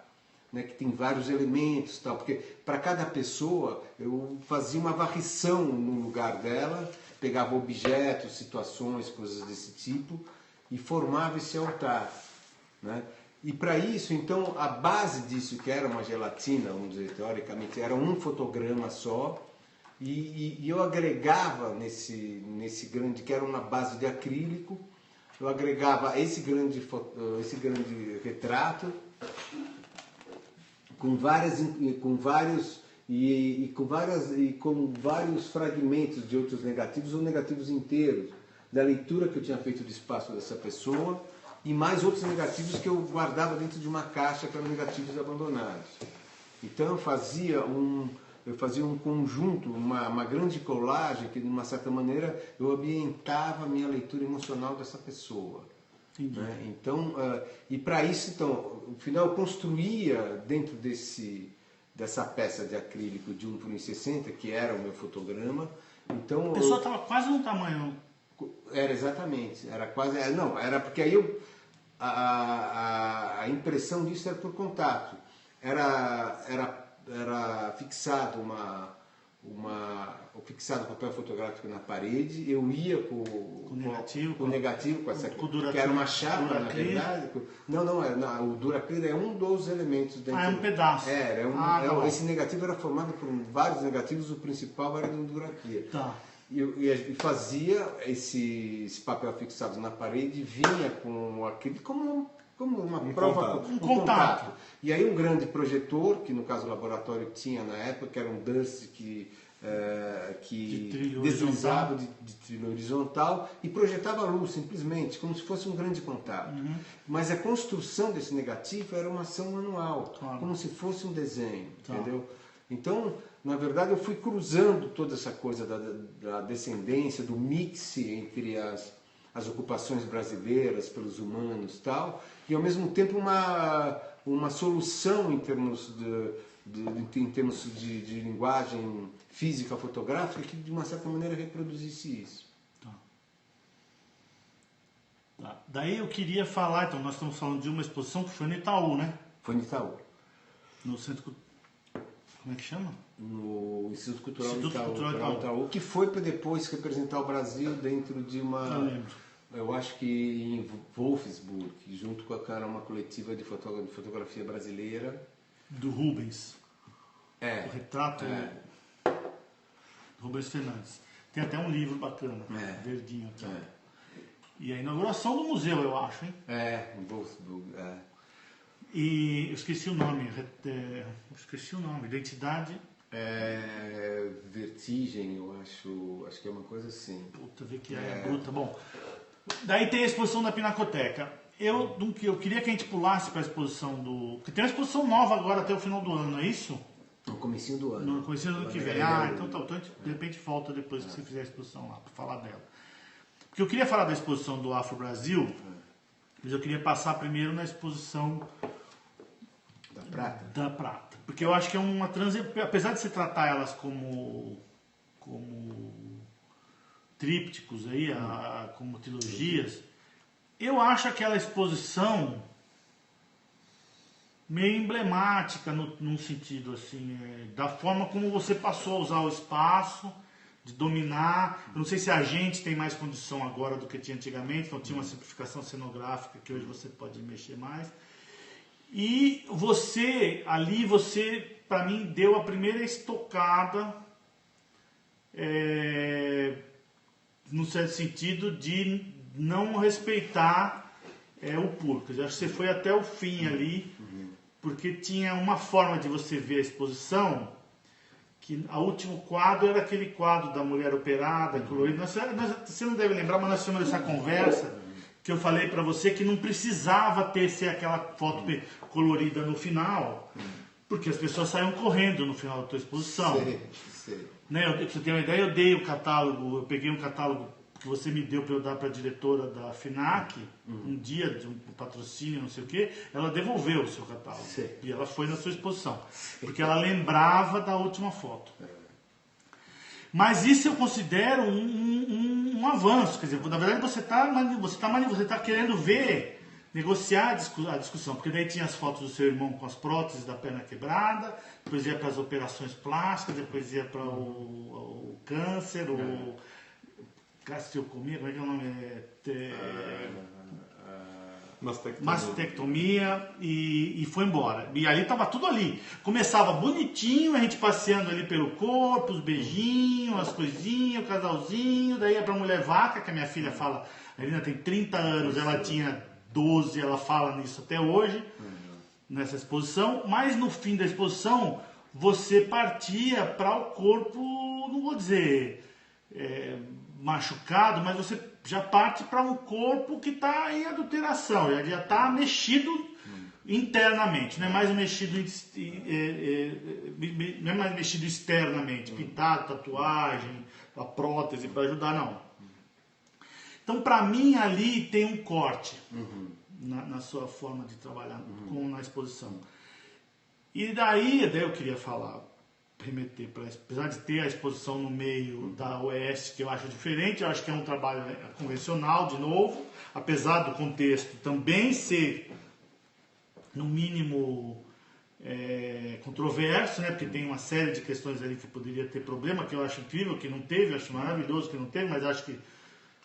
né, que tem vários elementos, tal, porque para cada pessoa eu fazia uma varrição no lugar dela, pegava objetos, situações, coisas desse tipo e formava esse altar, né? E para isso, então, a base disso, que era uma gelatina, vamos dizer, teoricamente, era um fotograma só, e eu agregava nesse grande, que era uma base de acrílico, eu agregava esse grande retrato com vários fragmentos de outros negativos ou negativos inteiros da leitura que eu tinha feito do espaço dessa pessoa e mais outros negativos que eu guardava dentro de uma caixa que eram negativos abandonados. Então eu fazia um conjunto, uma grande colagem que de uma certa maneira eu ambientava a minha leitura emocional dessa pessoa. Né? Então, e para isso, então, no final eu construía dentro dessa peça de acrílico de 1 por 1,60, que era o meu fotograma. Então, a pessoa estava quase no tamanho. Era exatamente, era quase. Não, era porque aí a impressão disso era por contato. Era fixado fixado papel fotográfico na parede, eu ia com o negativo, com essa, que era uma chapa, na verdade. O Duraclear é um dos elementos dentro. É um pedaço. Esse negativo era formado por vários negativos, o principal era do Duraclear. Tá. E fazia esse papel fixado na parede, vinha com aquele como uma prova, um contato. E aí um grande projetor, que no caso o laboratório tinha na época, que era um Durst que deslizava de trilho horizontal e projetava a luz simplesmente, como se fosse um grande contato. Mas a construção desse negativo era uma ação manual, como se fosse um desenho, entendeu? Então, na verdade, eu fui cruzando toda essa coisa da descendência, do mix entre as ocupações brasileiras pelos humanos e tal, e ao mesmo tempo uma solução em termos de linguagem física fotográfica que de uma certa maneira reproduzisse isso. Tá. Daí eu queria falar, então nós estamos falando de uma exposição que foi no Itaú, né? Foi no Itaú. No Centro... Como é que chama? No Instituto Cultural Instituto Itaú, Cultural Itaú. que foi para depois representar o Brasil dentro de uma... Eu lembro. Eu acho que em Wolfsburg, junto com uma coletiva de fotografia brasileira. Do Rubens. O retrato do Rubens Fernandes. Tem até um livro bacana, verdinho aqui. E a inauguração do museu, eu acho, hein? Em Wolfsburg, E eu esqueci o nome, identidade... Vertigem, eu acho que é uma coisa assim. Puta, vê que é bruta. Bom, daí tem a exposição da Pinacoteca. Eu queria que a gente pulasse para a exposição do... Porque tem uma exposição nova agora até o final do ano, não é isso? No comecinho do ano. No comecinho do ano que vem. Então a gente de repente volta depois que você fizer a exposição lá para falar dela. Porque eu queria falar da exposição do Afro Brasil, mas eu queria passar primeiro na exposição da Prata. Porque eu acho que é uma transição, apesar de se tratar elas como trípticos aí, como trilogias, eu acho aquela exposição meio emblemática num sentido assim, da forma como você passou a usar o espaço, de dominar. Eu não sei se a gente tem mais condição agora do que tinha antigamente, então tinha uma simplificação cenográfica que hoje você pode mexer mais. E você, para mim, deu a primeira estocada, no certo sentido de não respeitar o público. Eu acho que você foi até o fim ali, porque tinha uma forma de você ver a exposição, que o último quadro era aquele quadro da mulher operada, colorida. Você não deve lembrar, mas nós tivemos essa conversa, que eu falei para você que não precisava ser aquela foto colorida no final, porque as pessoas saíam correndo no final da tua exposição. Sei. Né? Pra você ter uma ideia, eu dei o catálogo, eu peguei um catálogo que você me deu para eu dar para a diretora da FINAC, um dia de um patrocínio, não sei o quê, ela devolveu o seu catálogo. E ela foi na sua exposição, porque ela lembrava da última foto. Mas isso eu considero um avanço, quer dizer, na verdade você tá querendo ver, negociar a discussão, porque daí tinha as fotos do seu irmão com as próteses da perna quebrada, depois ia para as operações plásticas, depois ia para o câncer, o gastrocomia, como é que é o nome? Mastectomia e foi embora. E ali estava tudo ali. Começava bonitinho, a gente passeando ali pelo corpo, os beijinhos, as coisinhas, o casalzinho, daí ia pra mulher vaca, que a minha filha fala, a Helena tem 30 anos, ela tinha 12, ela fala nisso até hoje, nessa exposição, mas no fim da exposição você partia para o corpo, não vou dizer machucado, mas você já parte para um corpo que está em adulteração, já está mexido internamente, não é mais mexido, não é mais mexido externamente, pintado, tatuagem, a prótese para ajudar, não. Então, para mim, ali tem um corte na sua forma de trabalhar, como na exposição. E daí eu queria remeter para, apesar de ter a exposição no meio da OES, que eu acho diferente, eu acho que é um trabalho convencional, de novo, apesar do contexto também ser, no mínimo, controverso, né? Porque tem uma série de questões ali que poderia ter problema, que eu acho incrível que não teve, eu acho maravilhoso que não teve, mas acho que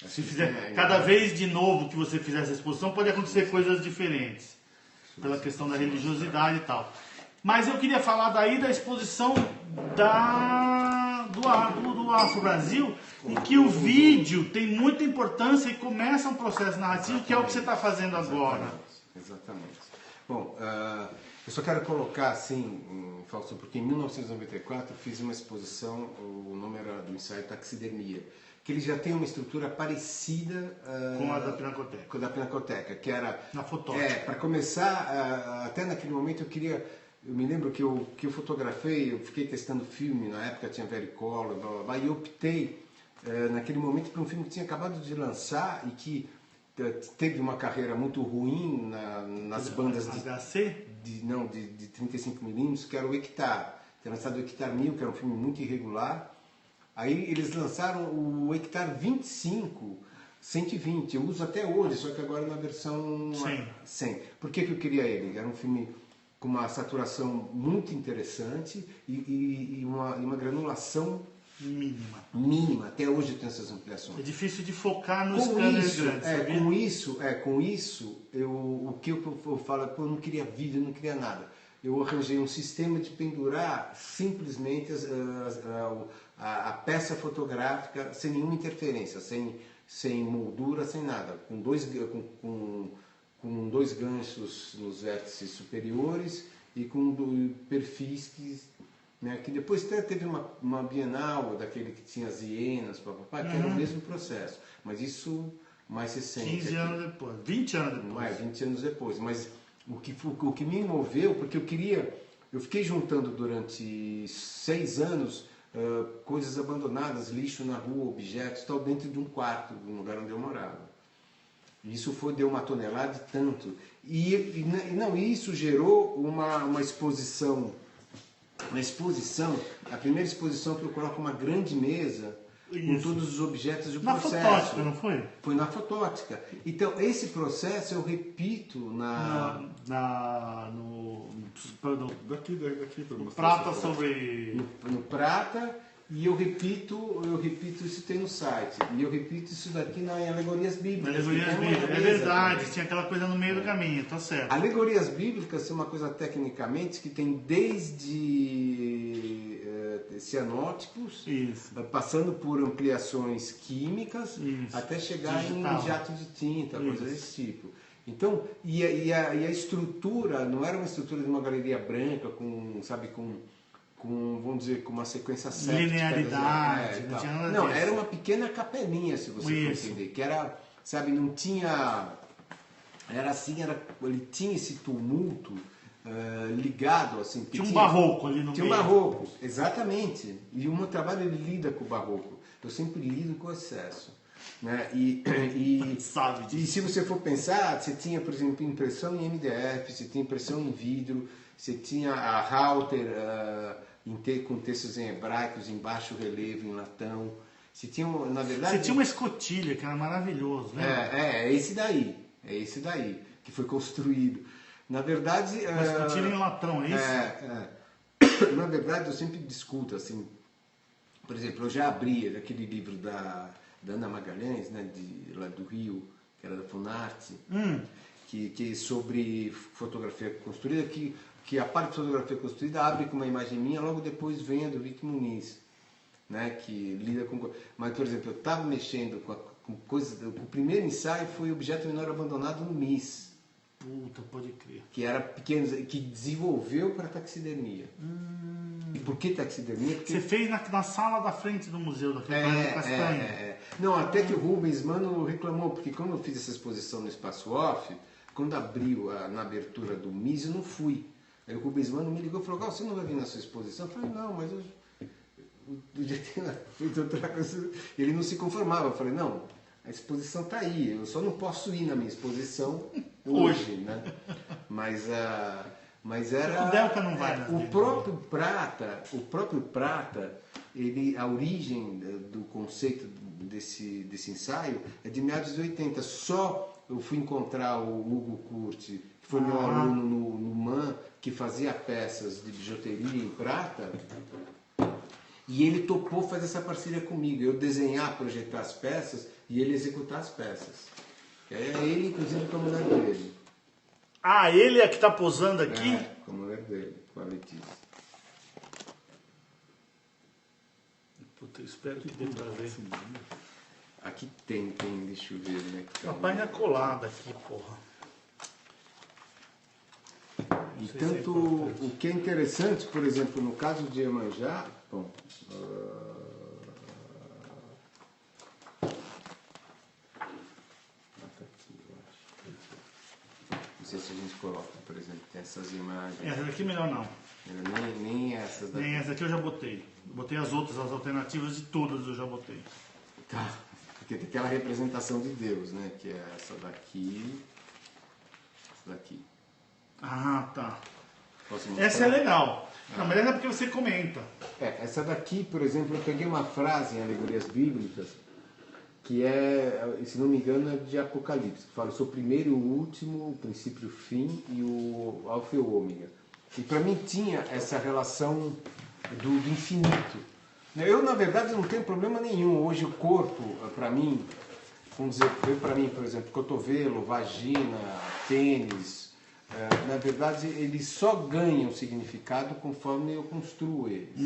se fizer, cada vez de novo que você fizer essa exposição, pode acontecer coisas diferentes, pela questão da religiosidade e tal. Mas eu queria falar daí da exposição do Afro Brasil, em que o vídeo tem muita importância e começa um processo narrativo, que é o que você está fazendo agora. Exatamente. Bom, eu só quero colocar assim, Fausto, porque em 1994 eu fiz uma exposição, o nome era do ensaio Taxidermia, que ele já tem uma estrutura parecida com a da Pinacoteca. Com a da Pinacoteca, que era... Na fotótica. Para começar, até naquele momento eu me lembro que eu fotografei, eu fiquei testando filme, na época tinha Vericolor, blá, blá, blá, e eu optei naquele momento por um filme que tinha acabado de lançar e que teve uma carreira muito ruim nas bandas HC? de 35mm, que era o Hectare. Tinha lançado o Hectare 1000, que era um filme muito irregular. Aí eles lançaram o Hectare 25, 120. Eu uso até hoje, só que agora na versão 100. Por que eu queria ele? Era um filme com uma saturação muito interessante e uma granulação mínima. Até hoje eu tenho essas ampliações. É difícil de focar nos scanners grandes, sabia? Com isso, o que eu falo, eu não queria vídeo, eu não queria nada. Eu arranjei um sistema de pendurar simplesmente a peça fotográfica sem nenhuma interferência, sem moldura, sem nada, com dois ganchos nos vértices superiores e com perfis que depois até teve uma bienal daquele que tinha as hienas, que era o mesmo processo, mas isso mais recente. 15 anos depois, 20 anos depois. 20 anos depois, mas o que me moveu, porque eu fiquei juntando durante 6 anos coisas abandonadas, lixo na rua, objetos, tal, dentro de um quarto, no lugar onde eu morava. Isso deu 1 tonelada e tanto. Isso gerou uma exposição. A primeira exposição que eu coloco uma grande mesa com todos os objetos do processo. Na fotótica, não foi? Foi na fotótica. Então, esse processo eu repito Daqui para mostrar. Prata sobre... No prata, e eu repito isso tem no site. E eu repito isso daqui em Alegorias Bíblicas. Alegorias Bíblicas, é verdade, também. Tinha aquela coisa no meio do caminho, tá certo. Alegorias Bíblicas é uma coisa tecnicamente que tem desde cianótipos, passando por ampliações químicas, até chegar digital. Em jato de tinta, coisa desse tipo. Então, e a estrutura não era uma estrutura de uma galeria branca vamos dizer, com uma sequência certa. Linearidade, não tinha nada disso. Era uma pequena capelinha, se você for entender, que era, não tinha... Era assim, ele tinha esse tumulto ligado, assim... Tinha um barroco ali no meio. Tinha um barroco, exatamente. E o meu trabalho, ele lida com o barroco. Eu sempre lido com o excesso. Né? E se você for pensar, você tinha, por exemplo, impressão em MDF, você tinha impressão em vidro, você tinha a Halter com textos em hebraicos, em baixo relevo, em latão. Você tinha, na verdade... Você tinha uma escotilha, que era maravilhoso, né? É esse daí, que foi construído. Na verdade... Uma escotilha em latão, é isso? Na verdade, eu sempre discuto, assim... Por exemplo, eu já abri aquele livro da Ana Magalhães, né, lá do Rio, que era da Funarte, que é sobre fotografia construída, que a parte de fotografia construída abre com uma imagem minha, logo depois vem a do Vic Muniz, né, que lida com... Mas, por exemplo, eu estava mexendo com coisas... O primeiro ensaio foi Objeto Menor Abandonado no MIS. Puta, pode crer. Que era pequeno, que desenvolveu para taxidermia. E por que taxidermia? Porque... Você fez na sala da frente do museu, daquele castanho. Não, até que o Rubens Mano reclamou, porque quando eu fiz essa exposição no Espaço Off, quando abriu na abertura do MIS, eu não fui. Aí o Rubens Mano me ligou e falou: você não vai vir na sua exposição? Eu falei: não, mas eu já tenho feito outra coisa. Ele não se conformava. Eu falei: não, a exposição está aí, eu só não posso ir na minha exposição hoje, né? Mas era... O Delca não vai nas o próprio Prata, a origem do conceito desse ensaio é de meados de 80. Só eu fui encontrar o Hugo Curti, que foi meu aluno no MAN, que fazia peças de bijuteria em prata, e ele topou fazer essa parceria comigo, eu desenhar, projetar as peças e ele executar as peças. É ele, inclusive, com a mulher dele. Ele é que está posando aqui? Com a mulher dele, com a Letícia. Puta, eu espero que dê pra ver. Aqui tem, deixa eu ver, né? Uma página colada aqui, porra. E tanto o que é interessante, por exemplo, no caso de Iemanjá, bom, não sei se a gente coloca, por exemplo, tem essas imagens. Essa daqui melhor não. Nem essas daqui. Nem essa aqui eu já botei. Botei as outras, as alternativas de todas eu já botei. Tá. Porque tem aquela representação de Deus, né? Que é essa daqui. Essa daqui. Ah, tá. Posso mostrar? Essa é legal. Não, mas essa é porque você comenta. Essa daqui, por exemplo, eu peguei uma frase em Alegorias Bíblicas que é, se não me engano, é de Apocalipse, que fala: eu sou o primeiro e o último, o princípio e o fim, e o alfa e o ômega. E para mim tinha essa relação do infinito. Eu, na verdade, não tenho problema nenhum. Hoje o corpo, para mim, vamos dizer, para mim, por exemplo, cotovelo, vagina, pênis, na verdade, eles só ganham significado conforme eu construo eles.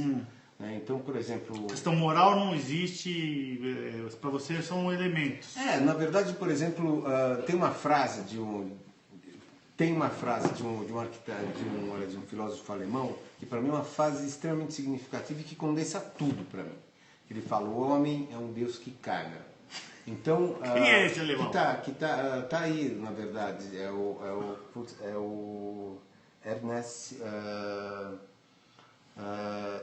Então, por exemplo... A questão moral não existe, para você são elementos. Na verdade, por exemplo, tem uma frase de um arquiteto, de um filósofo alemão, que para mim é uma frase extremamente significativa e que condensa tudo para mim. Ele fala: o homem é um Deus que caga. Então, quem é esse alemão? Que tá aí, na verdade, é o Ernest.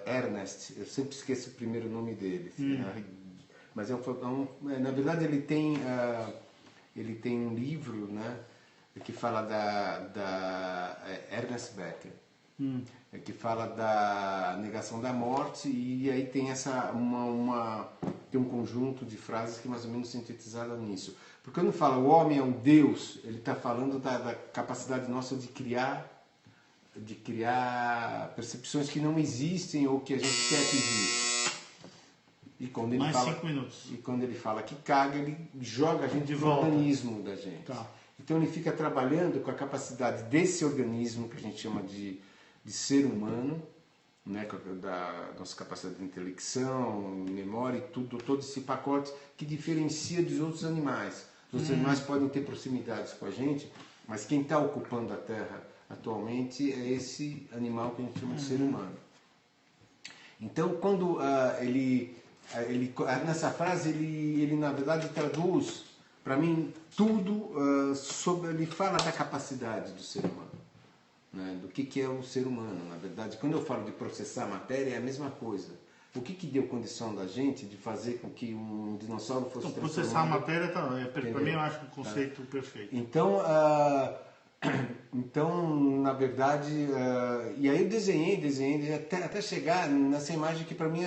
Ernest, eu sempre esqueço o primeiro nome dele, mas na verdade ele tem um livro, né, que fala da Ernest Becker, que fala da negação da morte, e aí tem tem um conjunto de frases que mais ou menos sintetizaram nisso. Porque quando fala o homem é um Deus, ele está falando da capacidade nossa de criar percepções que não existem ou que a gente quer que existam. E quando ele Mais fala, 5 minutos. E quando ele fala que caga, ele joga a gente De no volta. organismo da gente. Tá. Então ele fica trabalhando com a capacidade desse organismo que a gente chama de ser humano, né, da nossa capacidade de intelecção, memória e tudo, todo esse pacote que diferencia dos outros animais. Os outros animais podem ter proximidades com a gente, mas quem está ocupando a Terra atualmente é esse animal que a gente chama de ser humano. Então, quando nessa frase ele na verdade traduz para mim tudo ele fala da capacidade do ser humano, né? Do que é o ser humano. Na verdade, quando eu falo de processar a matéria, é a mesma coisa. O que deu condição da gente de fazer com que um dinossauro fosse Então, processar a matéria, para mim, eu acho um conceito perfeito. Então, na verdade, e aí eu desenhei até chegar nessa imagem que para mim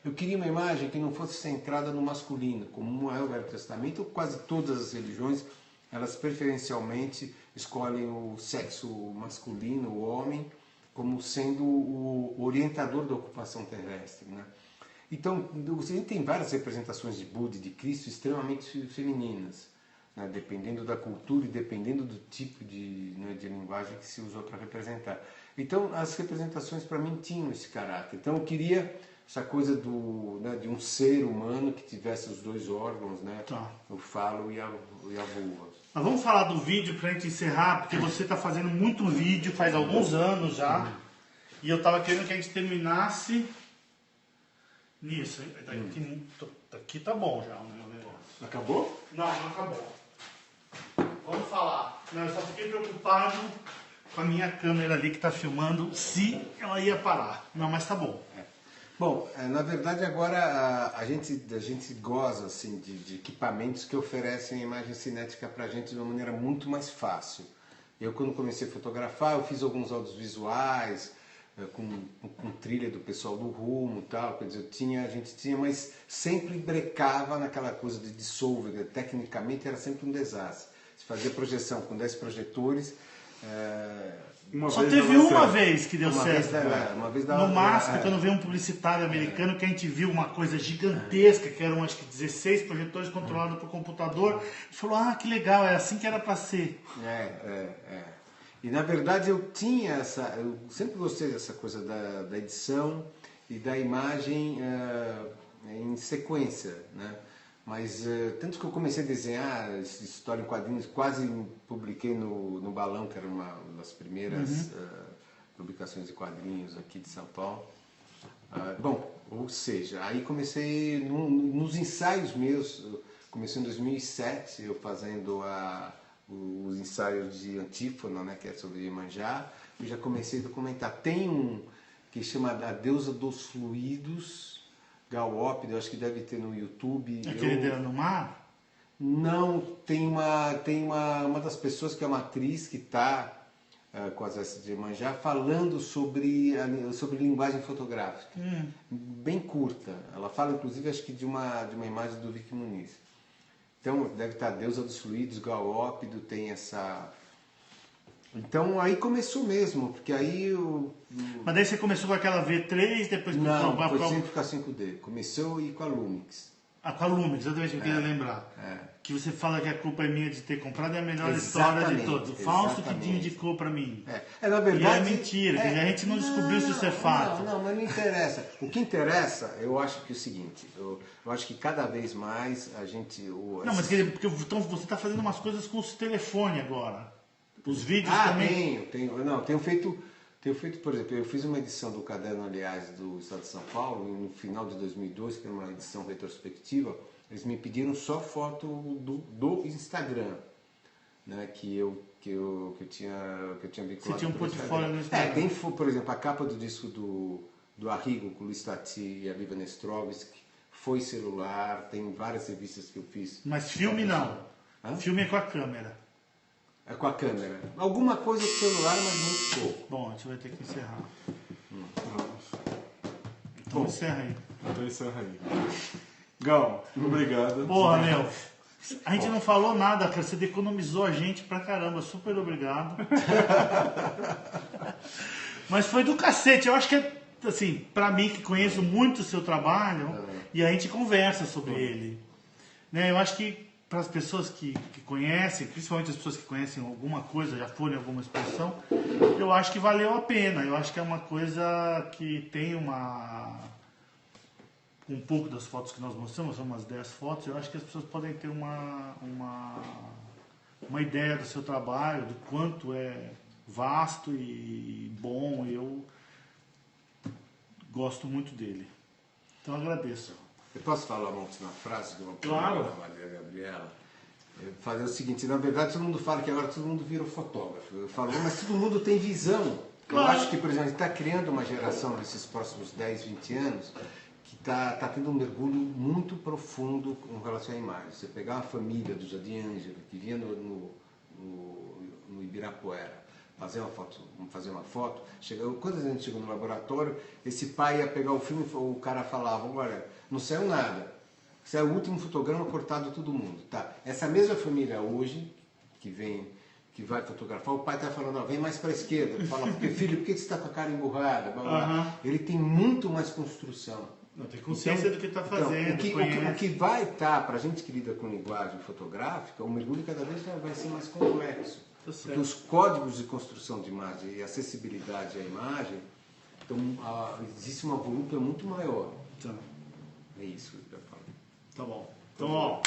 eu queria uma imagem que não fosse centrada no masculino, como é o Velho Testamento. Quase todas as religiões, elas preferencialmente escolhem o sexo masculino, o homem, como sendo o orientador da ocupação terrestre, né? Então, a gente tem várias representações de Buda e de Cristo extremamente femininas, né, dependendo da cultura e dependendo do tipo de linguagem que se usou para representar. Então, as representações para mim tinham esse caráter. Então, eu queria essa coisa de um ser humano que tivesse os dois órgãos, né, o falo e a vulva. Mas vamos falar do vídeo para a gente encerrar, porque você está fazendo muito vídeo faz alguns anos já, e eu estava querendo que a gente terminasse nisso. Aqui tá bom já o meu negócio. Acabou? Não acabou. Vamos falar. Não, eu só fiquei preocupado com a minha câmera ali que está filmando, se ela ia parar. Não, mas tá bom. Bom, na verdade agora a gente goza assim, de equipamentos que oferecem a imagem cinética para a gente de uma maneira muito mais fácil. Eu, quando comecei a fotografar, eu fiz alguns audiovisuais com trilha do pessoal do Rumo e tal, quer dizer, a gente tinha, mas sempre brecava naquela coisa de dissolver, tecnicamente era sempre um desastre. Se fazia projeção com 10 projetores... Só teve uma vez que deu certo. No MASP, quando veio um publicitário americano, que a gente viu uma coisa gigantesca, que eram acho que 16 projetores controlados por computador, e falou: ah, que legal, é assim que era para ser. E na verdade eu sempre gostei dessa coisa da edição e da imagem em sequência, né? Mas tanto que eu comecei a desenhar história em quadrinhos, quase publiquei no Balão, que era uma das primeiras publicações de quadrinhos aqui de São Paulo. Ou seja, aí comecei nos ensaios meus, comecei em 2007, eu fazendo os ensaios de Antífona, né, que é sobre Iemanjá, eu já comecei a documentar. Tem um que chama A Deusa dos Fluidos, Gal Ópida, acho que deve ter no YouTube. Aquele Deira no Mar? Não, tem uma das pessoas que é uma atriz que está com as vestes de Iemanjá falando sobre linguagem fotográfica. Bem curta. Ela fala, inclusive, acho que de uma imagem do Vic Muniz. Então, deve estar Deusa dos Fluidos, Gal Ópido, tem essa... Então, aí começou mesmo, porque aí... Mas daí você começou com aquela V3, depois... Não, foi sempre com a 5D. Começou e com a Lumix. Ah, com a Lumix, exatamente o que eu queria lembrar. Que você fala que a culpa é minha de ter comprado, é a melhor história de todos. O Fausto que te indicou pra mim. Na verdade... E é mentira, a gente não descobriu se isso é fato. Não, mas não interessa. O que interessa, eu acho que é o seguinte, eu acho que cada vez mais a gente... Não, mas porque então, você está fazendo umas coisas com o telefone agora. Os vídeos também... Tenho feito, por exemplo, eu fiz uma edição do Caderno, aliás, do Estado de São Paulo, no final de 2002, que era uma edição retrospectiva. Eles me pediram só foto do Instagram, né, que eu tinha vinculado. Você tinha um portfólio no Instagram? Tem, por exemplo, a capa do disco do Arrigo, com o Luiz Tati e a Liva Nestrovski, foi celular, tem várias revistas que eu fiz. Mas filme não. Filme é com a câmera. É com a câmera. Alguma coisa com celular, mas muito pouco. Bom, a gente vai ter que encerrar. Então encerra aí. Então encerra aí. Gal, obrigado. Porra, meu. A gente não falou nada, cara. Você economizou a gente pra caramba. Super obrigado. Mas foi do cacete. Eu acho que é, assim, pra mim que conheço muito o seu trabalho, e a gente conversa sobre ele. Né? Eu acho que para as pessoas que conhecem, principalmente as pessoas que conhecem alguma coisa, já foram em alguma exposição, eu acho que valeu a pena. Eu acho que é uma coisa que tem um pouco das fotos que nós mostramos, são umas 10 fotos, eu acho que as pessoas podem ter uma ideia do seu trabalho, do quanto é vasto e bom. Eu gosto muito dele. Então agradeço. Eu posso falar uma última frase que eu vou Claro. para a Maria Gabriela? Fazer o seguinte, na verdade todo mundo fala que agora todo mundo vira fotógrafo. Eu falo, mas todo mundo tem visão. Claro. Eu acho que, por exemplo, a gente está criando uma geração nesses próximos 10, 20 anos que está tendo um mergulho muito profundo com relação à imagem. Você pegar uma família do Jardim Ângela, que vinha no Ibirapuera, fazer uma foto, quando a gente chegou no laboratório, esse pai ia pegar o filme e o cara falava, olha, não saiu nada, saiu o último fotograma cortado de todo mundo. Tá? Essa mesma família hoje, que vai fotografar, o pai está falando, ó, vem mais para a esquerda, fala, porque filho, por que você está com a cara emburrada? Blá, blá, blá. Ele tem muito mais construção. Não tem consciência do que está fazendo. O que vai estar, para a gente que lida com linguagem fotográfica, o mergulho cada vez vai ser mais complexo. Porque os códigos de construção de imagem e acessibilidade à imagem, então, existe uma volúpia muito maior. Tá. É isso que eu ia falar. Tá bom. Então, ó,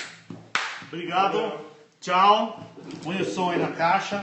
obrigado. Tchau. Põe o som aí na caixa.